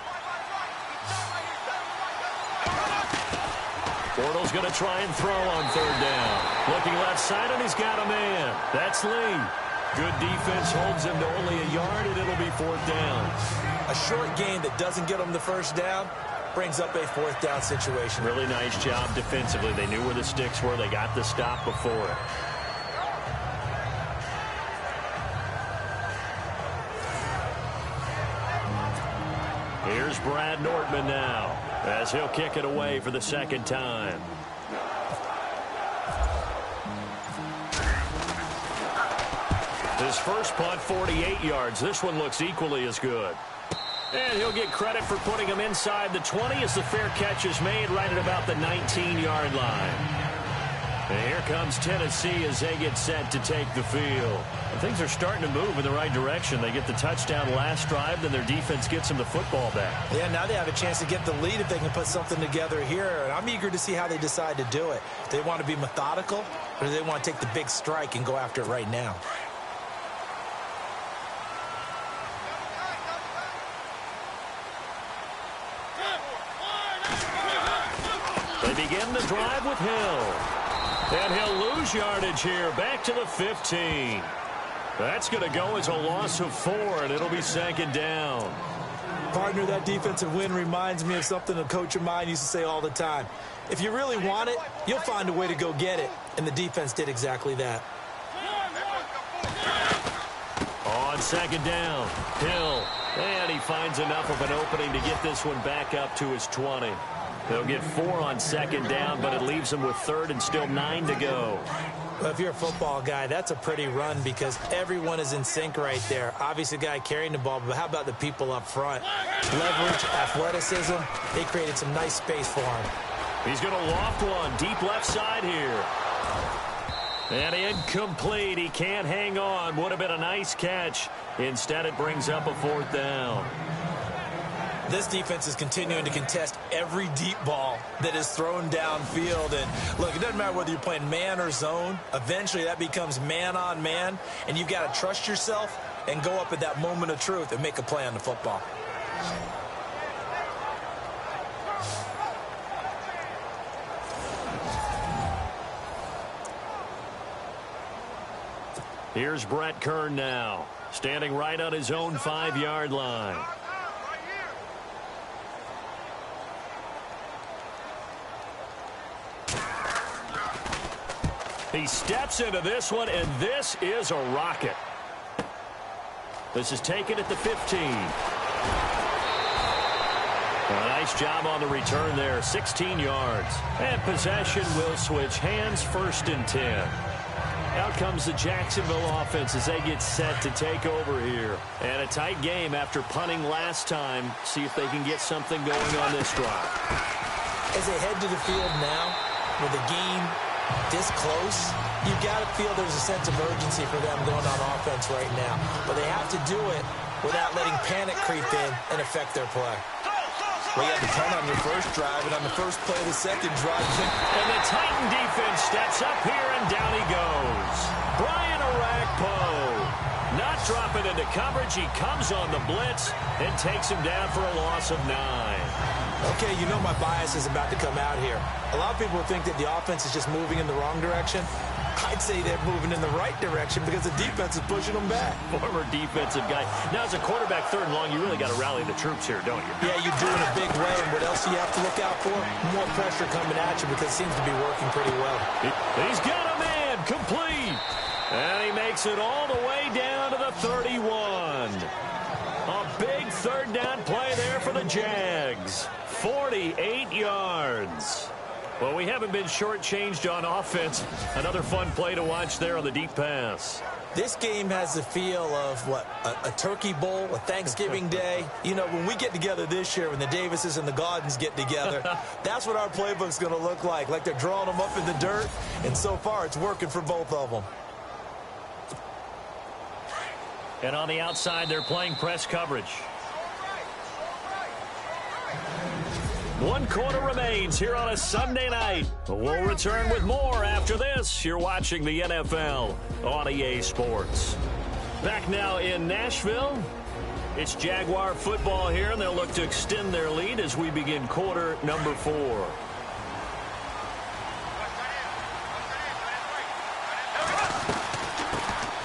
Bortles going to try and throw on 3rd down. Looking left side, and he's got a man. That's Lee. Good defense holds him to only a yard, and it'll be 4th down.
A short gain that doesn't get them the first down brings up a 4th down situation.
Really nice job defensively. They knew where the sticks were. They got the stop before it. Here's Brad Nordman now as he'll kick it away for the 2nd time. His first punt, 48 yards. This one looks equally as good. And he'll get credit for putting him inside the 20 as the fair catch is made right at about the 19-yard line. And here comes Tennessee as they get set to take the field. And things are starting to move in the right direction. They get the touchdown last drive, then their defense gets them the football back.
Yeah, now they have a chance to get the lead if they can put something together here. And I'm eager to see how they decide to do it. Do they want to be methodical, or do they want to take the big strike and go after it right now?
They begin the drive with Hill. And he'll lose yardage here, back to the 15. That's going to go as a loss of 4, and it'll be 2nd down.
Partner, that defensive win reminds me of something a coach of mine used to say all the time. If you really want it, you'll find a way to go get it. And the defense did exactly that.
On 2nd down, Hill. And he finds enough of an opening to get this one back up to his 20. They'll get 4 on 2nd down, but it leaves them with 3rd and still 9 to go.
Well, if you're a football guy, that's a pretty run because everyone is in sync right there. Obviously, the guy carrying the ball, but how about the people up front? Leverage, athleticism, they created some nice space for him.
He's going to loft one deep left side here. And incomplete. He can't hang on. Would have been a nice catch. Instead, it brings up a 4th down.
This defense is continuing to contest every deep ball that is thrown downfield. And look, it doesn't matter whether you're playing man or zone. Eventually, that becomes man on man. And you've got to trust yourself and go up at that moment of truth and make a play on the football.
Here's Brett Kern now. standing right on his own 5-yard line. He steps into this one, and this is a rocket. This is taken at the 15. A nice job on the return there, 16 yards. And possession will switch hands, 1st and 10. Out comes the Jacksonville offense as they get set to take over here. And a tight game after punting last time. See if they can get something going on this drive.
As they head to the field now, with the game this close, you've got to feel there's a sense of urgency for them going on offense right now. But they have to do it without letting panic creep in and affect their play. Well, you had the punt on your first drive, and on the first play of the second drive.
And the Titan defense steps up here, and down he goes. Brian Orakpo not dropping into coverage. He comes on the blitz and takes him down for a loss of 9.
Okay, you know my bias is about to come out here. A lot of people think that the offense is just moving in the wrong direction. I'd say they're moving in the right direction because the defense is pushing them back.
Former defensive guy. Now, as a quarterback, 3rd and long, you really got to rally the troops here, don't you?
Yeah, you do in a big way. And what else do you have to look out for? More pressure coming at you because it seems to be working pretty well.
He's got a man, complete. And he makes it all the way down to the 31. A big 3rd down play there for the Jags. 48 yards. Well, we haven't been shortchanged on offense. Another fun play to watch there on the deep pass.
This game has the feel of, what, a turkey bowl, a Thanksgiving day. You know, when we get together this year, when the Davises and the Gaudens get together, that's what our playbook's going to look like they're drawing them up in the dirt, and so far it's working for both of them.
And on the outside, they're playing press coverage. 1 quarter remains here on a Sunday night. We'll return with more after this. You're watching the NFL on EA Sports. Back now in Nashville. It's Jaguar football here, and they'll look to extend their lead as we begin quarter number 4.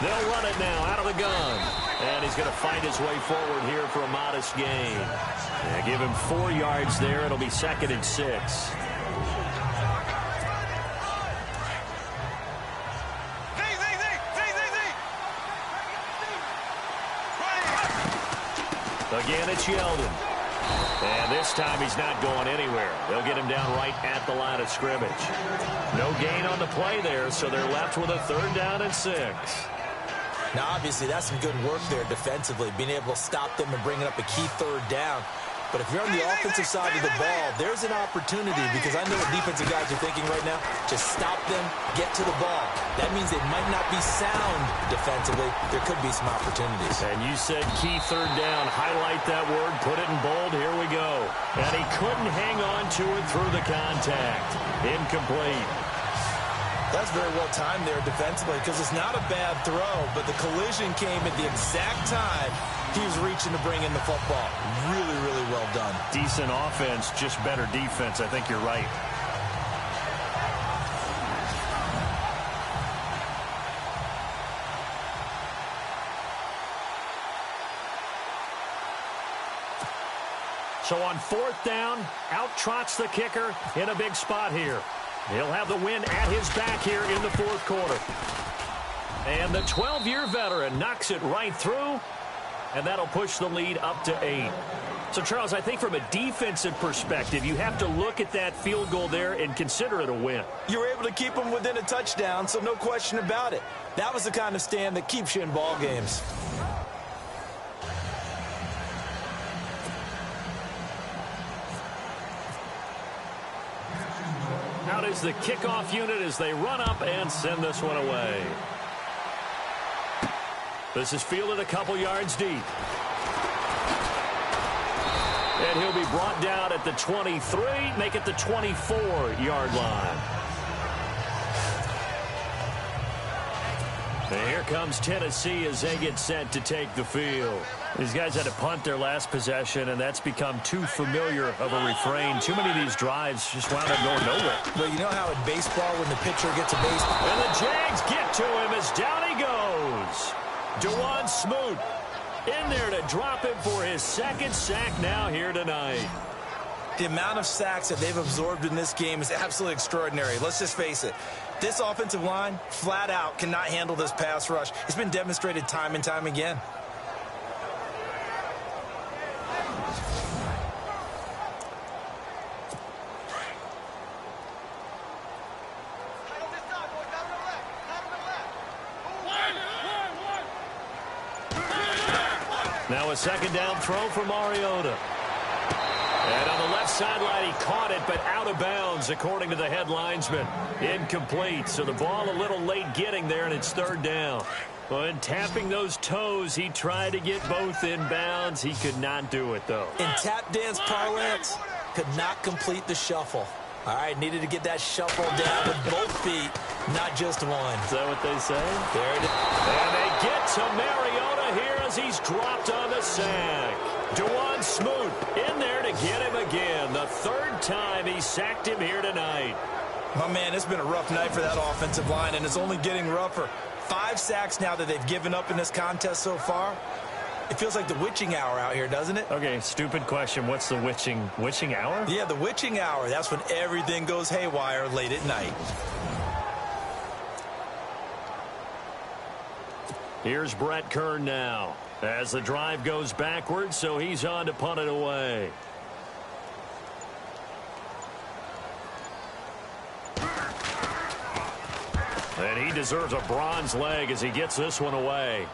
They'll run it now out of the gun. And he's going to find his way forward here for a modest gain. Yeah, give him 4 yards there. It'll be 2nd and 6. Again, it's Yeldon. And this time he's not going anywhere. They'll get him down right at the line of scrimmage. No gain on the play there, so they're left with a 3rd down and 6.
Now, obviously, that's some good work there defensively, being able to stop them and bringing up a key 3rd down. But if you're on the offensive side of the ball, there's an opportunity because I know what defensive guys are thinking right now. Just stop them, get to the ball. That means they might not be sound defensively. There could be some opportunities.
And you said key 3rd down. Highlight that word. Put it in bold. Here we go. And he couldn't hang on to it through the contact. Incomplete.
That's very well timed there defensively because it's not a bad throw, but the collision came at the exact time he was reaching to bring in the football. Really, really well done.
Decent offense, just better defense. I think you're right. So on 4th down, out trots the kicker in a big spot here. He'll have the win at his back here in the 4th quarter. And the 12-year veteran knocks it right through, and that'll push the lead up to 8. So, Charles, I think from a defensive perspective, you have to look at that field goal there and consider it a win.
You were able to keep them within a touchdown, so no question about it. That was the kind of stand that keeps you in ball games.
Out is the kickoff unit as they run up and send this one away. This is fielded a couple yards deep. And he'll be brought down at the 23, make it the 24-yard line. And here comes Tennessee as they get set to take the field. These guys had to punt their last possession, and that's become too familiar of a refrain. Too many of these drives just wound up going nowhere.
Well, you know how in baseball when the pitcher gets a base...
And the Jags get to him as down he goes. Dewan Smoot in there to drop him for his second sack now here tonight.
The amount of sacks that they've absorbed in this game is absolutely extraordinary. Let's just face it. This offensive line, flat out, cannot handle this pass rush. It's been demonstrated time and time again.
Now a second down throw for Mariota. And on the left sideline, he caught it, but out of bounds, according to the head linesman. Incomplete, so the ball a little late getting there, and it's third down. Well, in tapping those toes, he tried to get both in bounds. He could not do it, though.
In tap dance parlance, could not complete the shuffle. All right, needed to get that shuffle down with both feet, not just one.
Is that what they say?
There it is.
And they get to Mariota here as he's dropped on the sack. Dewan Smoot in there to get him again. The third time he sacked him here tonight.
My man, it's been a rough night for that offensive line, and it's only getting rougher. 5 sacks now that they've given up in this contest so far. It feels like the witching hour out here, doesn't it?
Okay, stupid question. What's the witching hour?
Yeah, the witching hour. That's when everything goes haywire late at night.
Here's Brett Kern now as the drive goes backwards, so he's on to punt it away. And he deserves a bronze leg as he gets this one away.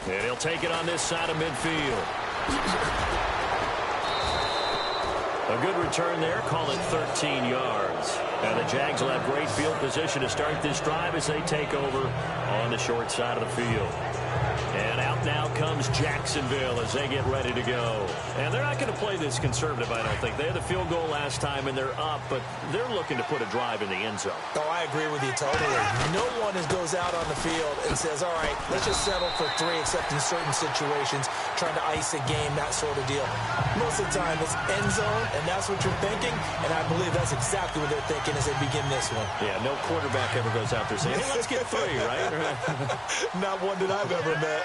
And he'll take it on this side of midfield. A good return there. Call it 13 yards. And the Jags will have great field position to start this drive as they take over on the short side of the field. And out now comes Jacksonville as they get ready to go. And they're not going to play this conservative, I don't think. They had the field goal last time, and they're up, but they're looking to put a drive in the end zone.
Oh, I agree with you totally. No one goes out on the field and says, all right, let's just settle for 3, except in certain situations, trying to ice a game, that sort of deal. Most of the time, it's end zone, and that's what you're thinking, and I believe that's exactly what they're thinking as they begin this one.
Yeah, no quarterback ever goes out there saying, hey, let's get 3, right?
Not one that I've ever met.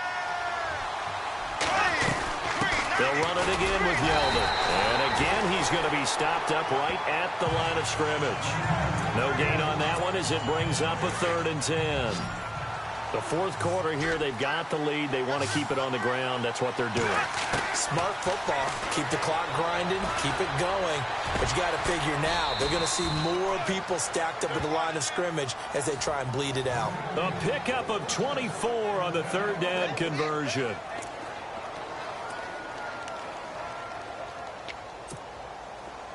They'll run it again with Yeldon. And again, he's going to be stopped up right at the line of scrimmage. No gain on that one as it brings up a 3rd and 10. The fourth quarter here, they've got the lead. They want to keep it on the ground. That's what they're doing.
Smart football. Keep the clock grinding. Keep it going. But you got to figure now, they're going to see more people stacked up at the line of scrimmage as they try and bleed it out.
A pickup of 24 on the 3rd down conversion.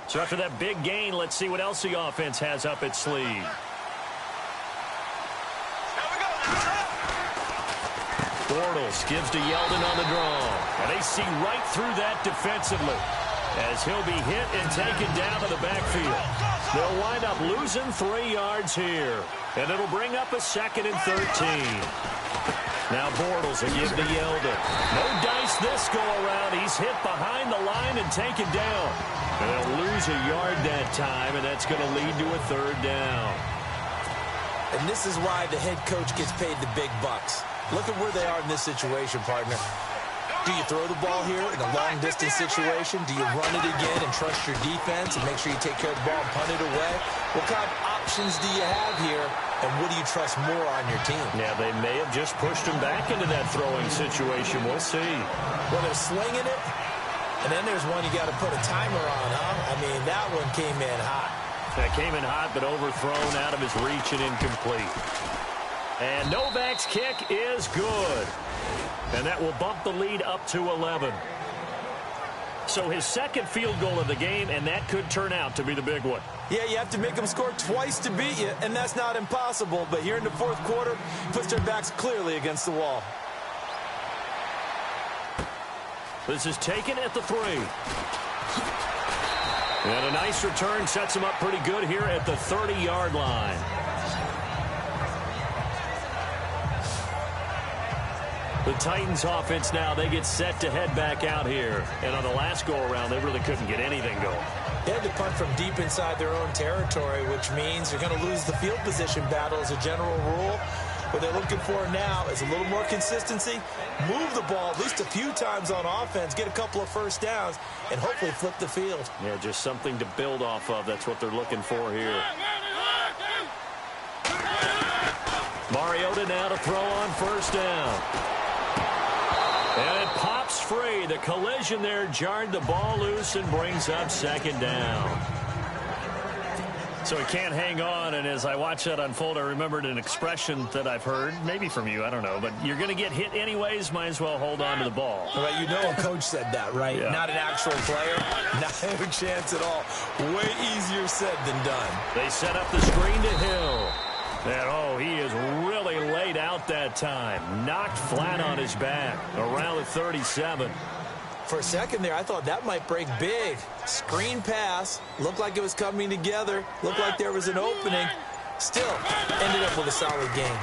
So after that big gain, let's see what else the offense has up its sleeve. Bortles gives to Yeldon on the draw. And they see right through that defensively as he'll be hit and taken down to the backfield. They'll wind up losing 3 yards here. And it'll bring up a 2nd and 13. Now Bortles will give to Yeldon. No dice this go around. He's hit behind the line and taken down. And they'll lose a yard that time, and that's going to lead to a 3rd down.
And this is why the head coach gets paid the big bucks. Look at where they are in this situation, partner. Do you throw the ball here in a long-distance situation? Do you run it again and trust your defense and make sure you take care of the ball and punt it away? What kind of options do you have here, and what do you trust more on your team?
Yeah, they may have just pushed him back into that throwing situation. We'll see.
Well, they're slinging it, and then there's one you got to put a timer on, huh? I mean, that one came in hot.
That came in hot, but overthrown out of his reach and incomplete. And Novak's kick is good. And that will bump the lead up to 11. So his 2nd field goal of the game, and that could turn out to be the big one.
Yeah, you have to make them score twice to beat you, and that's not impossible. But here in the 4th quarter, puts their backs clearly against the wall.
This is taken at the 3. And a nice return sets him up pretty good here at the 30-yard line. The Titans offense now, they get set to head back out here. And on the last go-around, they really couldn't get anything going.
They had to punt from deep inside their own territory, which means you're going to lose the field position battle as a general rule. What they're looking for now is a little more consistency, move the ball at least a few times on offense, get a couple of first downs, and hopefully flip the field.
Yeah, just something to build off of. That's what they're looking for here. Mariota now to throw on first down. And it pops free. The collision there jarred the ball loose and brings up second down. So he can't hang on, and as I watch that unfold, I remembered an expression that I've heard, maybe from you, I don't know, but you're going to get hit anyways, might as well hold on to the ball.
Right, you know a coach said that, right?
Yeah.
Not an actual player, not a chance at all. Way easier said than done.
They set up the screen to Hill. And, oh, he is really laid out that time. Knocked flat on his back around the 37.
For a second there, I thought that might break big. Screen pass. Looked like it was coming together. Looked like there was an opening. Still, ended up with a solid game.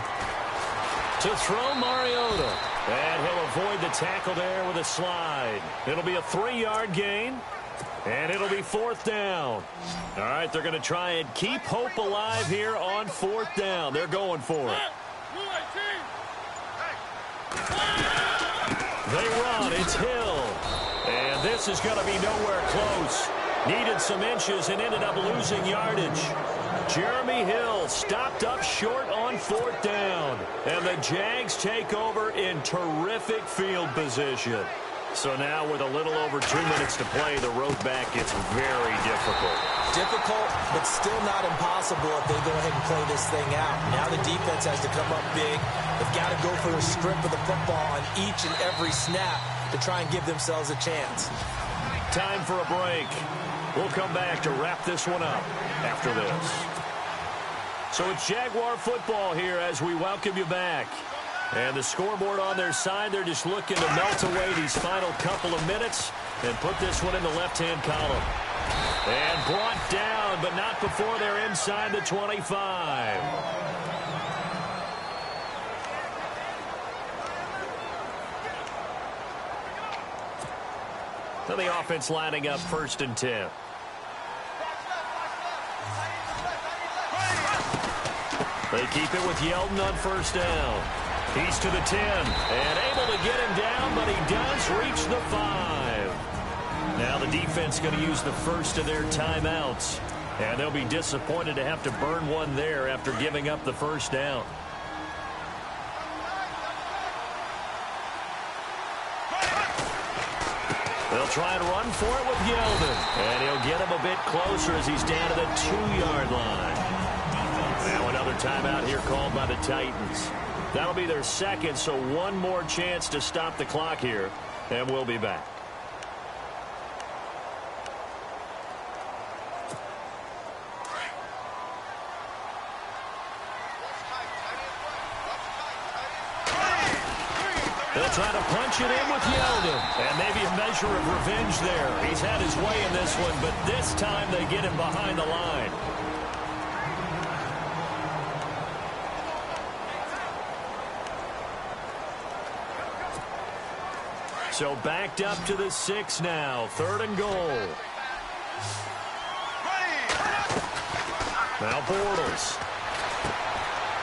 To throw Mariota. And he'll avoid the tackle there with a slide. It'll be a 3-yard gain. And it'll be fourth down. All right, they're going to try and keep hope alive here on fourth down. They're going for it. They run. It's Hill. And this is going to be nowhere close. Needed some inches and ended up losing yardage. Jeremy Hill stopped up short on fourth down. And the Jags take over in terrific field position. So now with a little over 2 minutes to play, the road back gets very difficult.
Difficult, but still not impossible if they go ahead and play this thing out. Now the defense has to come up big. They've got to go for a strip of the football on each and every snap to try and give themselves a chance.
Time for a break. We'll come back to wrap this one up after this. So it's Jaguar football here as we welcome you back. And the scoreboard on their side, they're just looking to melt away these final couple of minutes and put this one in the left-hand column. And brought down, but not before they're inside the 25. So the offense lining up 1st and 10. They keep it with Yeldon on first down. He's to the 10 and able to get him down, but he does reach the 5. Now the defense going to use the first of their timeouts, and they'll be disappointed to have to burn one there after giving up the first down. They'll try and run for it with Yeldon, and he'll get him a bit closer as he's down to the 2-yard line. Now another timeout here called by the Titans. That'll be their second, so one more chance to stop the clock here, and we'll be back. They'll try to punch it in with Yeldon, and maybe a measure of revenge there. He's had his way in this one, but this time they get him behind the line. So backed up to the 6 now. 3rd and goal. Now Bortles.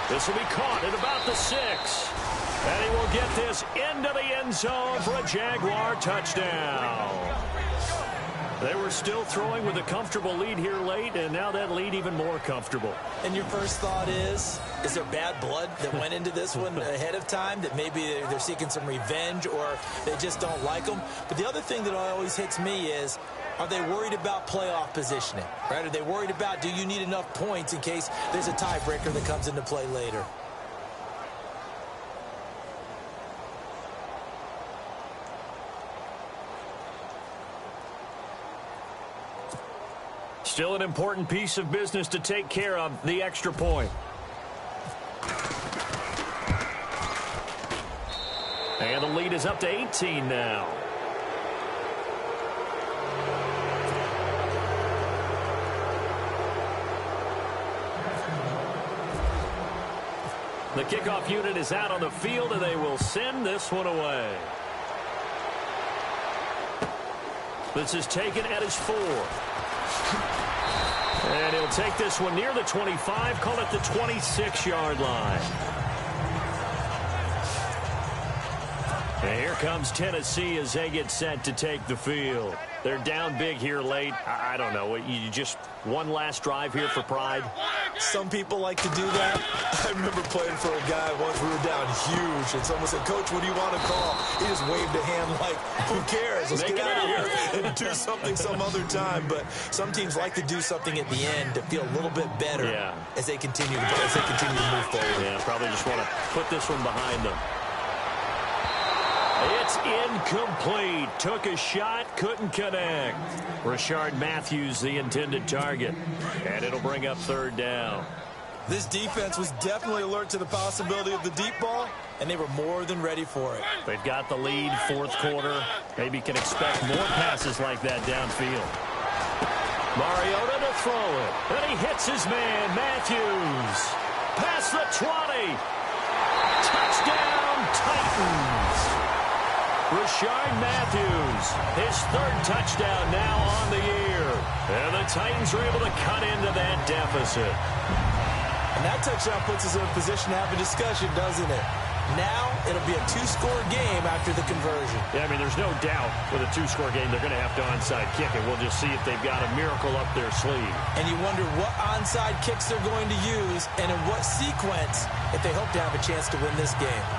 This will be caught at about the 6. And he will get this into the end zone for a Jaguar touchdown. They were still throwing with a comfortable lead here late, and now that lead even more comfortable.
And your first thought is there bad blood that went into this one ahead of time, that maybe they're seeking some revenge or they just don't like them? But the other thing that always hits me is, are they worried about playoff positioning? Right? Are they worried about, do you need enough points in case there's a tiebreaker that comes into play later?
Still an important piece of business to take care of, the extra point. And the lead is up to 18 now. The kickoff unit is out on the field, and they will send this one away. This is taken at his 4. And he'll take this one near the 25, call it the 26-yard line. And here comes Tennessee as they get set to take the field. They're down big here late. I don't know. You just one last drive here for pride?
Some people like to do that. I remember playing for a guy once. We were down huge, and someone said, "Coach, what do you want to call?" He just waved a hand like, who cares? Let's get out of here and do something some other time. But some teams like to do something at the end to feel a little bit better as they continue to move forward.
Yeah, probably just want to put this one behind them. It's incomplete. Took a shot, couldn't connect. Rashard Matthews, the intended target. And it'll bring up third down.
This defense was definitely alert to the possibility of the deep ball, and they were more than ready for it.
They've got the lead, fourth quarter. Maybe can expect more passes like that downfield. Mariota to throw it. And he hits his man, Matthews. Past the 20. Touchdown, Titans. Rashard Matthews, his third touchdown now on the year. And the Titans are able to cut into that deficit.
And that touchdown puts us in a position to have a discussion, doesn't it? Now it'll be a two-score game after the conversion.
Yeah, I mean, there's no doubt with a two-score game they're going to have to onside kick it. We'll just see if they've got a miracle up their sleeve.
And you wonder what onside kicks they're going to use and in what sequence if they hope to have a chance to win this game.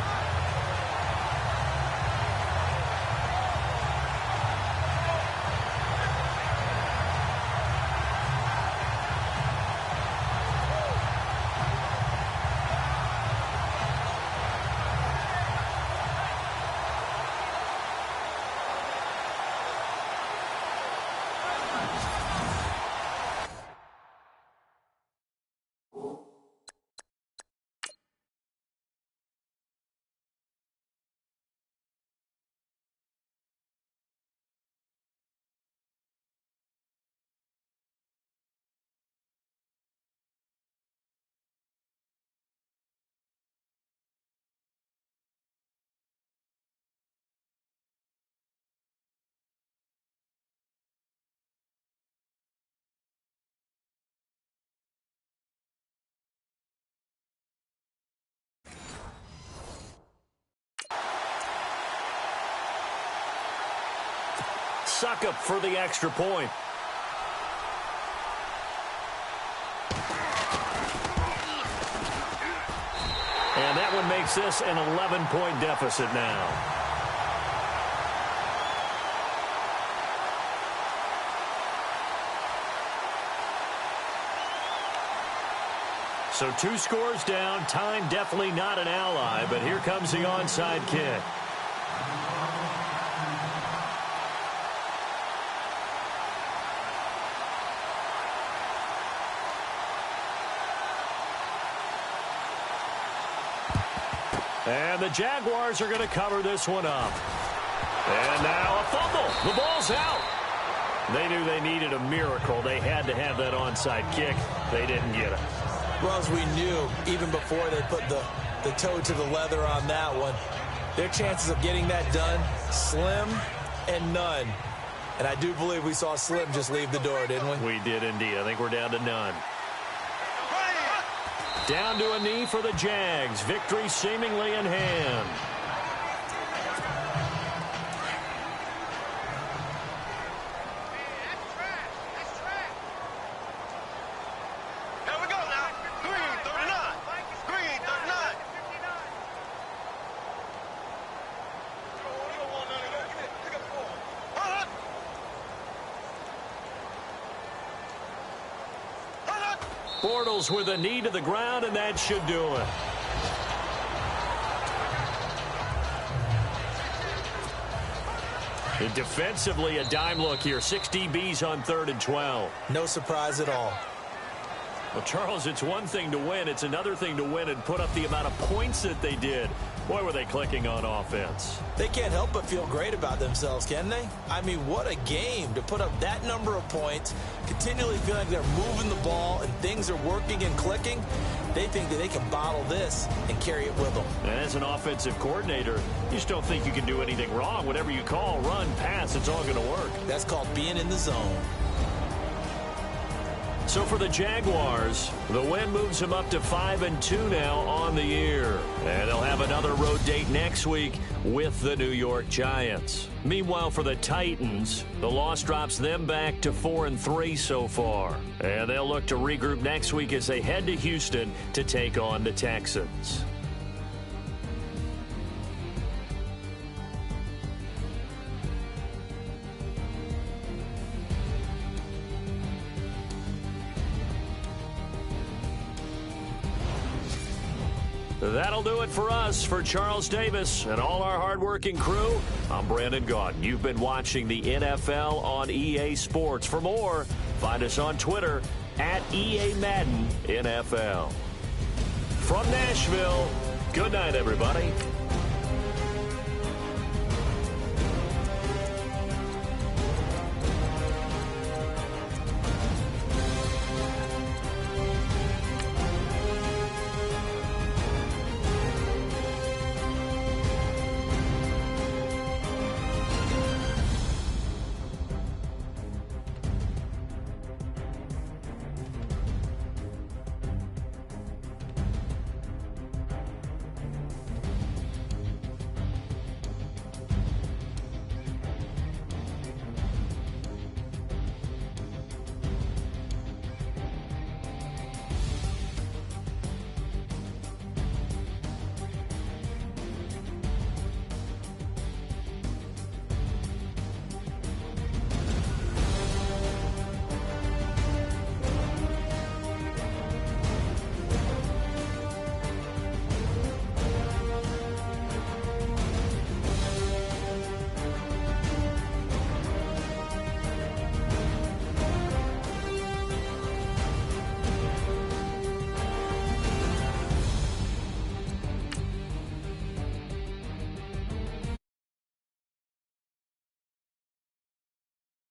Suckup for the extra point. And that one makes this an 11-point deficit now. So 2 scores down. Time definitely not an ally, but here comes the onside kick. And the Jaguars are going to cover this one up. And now a fumble. The ball's out. They knew they needed a miracle. They had to have that onside kick. They didn't get it.
Well, as we knew, even before they put the toe to the leather on that one, their chances of getting that done, slim and none. And I do believe we saw Slim just leave the door, didn't we?
We did indeed. I think we're down to none. Down to a knee for the Jags. Victory seemingly in hand.
Here we go now. Green 39. Green 39.
Bortles with a knee to the ground, and that should do it. And defensively, a dime look here. 6 DBs on 3rd and 12.
No surprise at all.
Well, Charles, it's one thing to win. It's another thing to win and put up the amount of points that they did. Boy, were they clicking on offense.
They can't help but feel great about themselves, can they? I mean, what a game to put up that number of points, continually feel like they're moving the ball and things are working and clicking. They think that they can bottle this and carry it with them.
And as an offensive coordinator, you just don't think you can do anything wrong. Whatever you call, run, pass, it's all going to work.
That's called being in the zone.
So for the Jaguars, the win moves them up to 5-2 now on the year. And they'll have another road date next week with the New York Giants. Meanwhile, for the Titans, the loss drops them back to 4-3 so far. And they'll look to regroup next week as they head to Houston to take on the Texans. That'll do it for us. For Charles Davis and all our hardworking crew, I'm Brandon Gaudin. You've been watching the NFL on EA Sports. For more, find us on Twitter at EA Madden NFL. From Nashville, good night, everybody.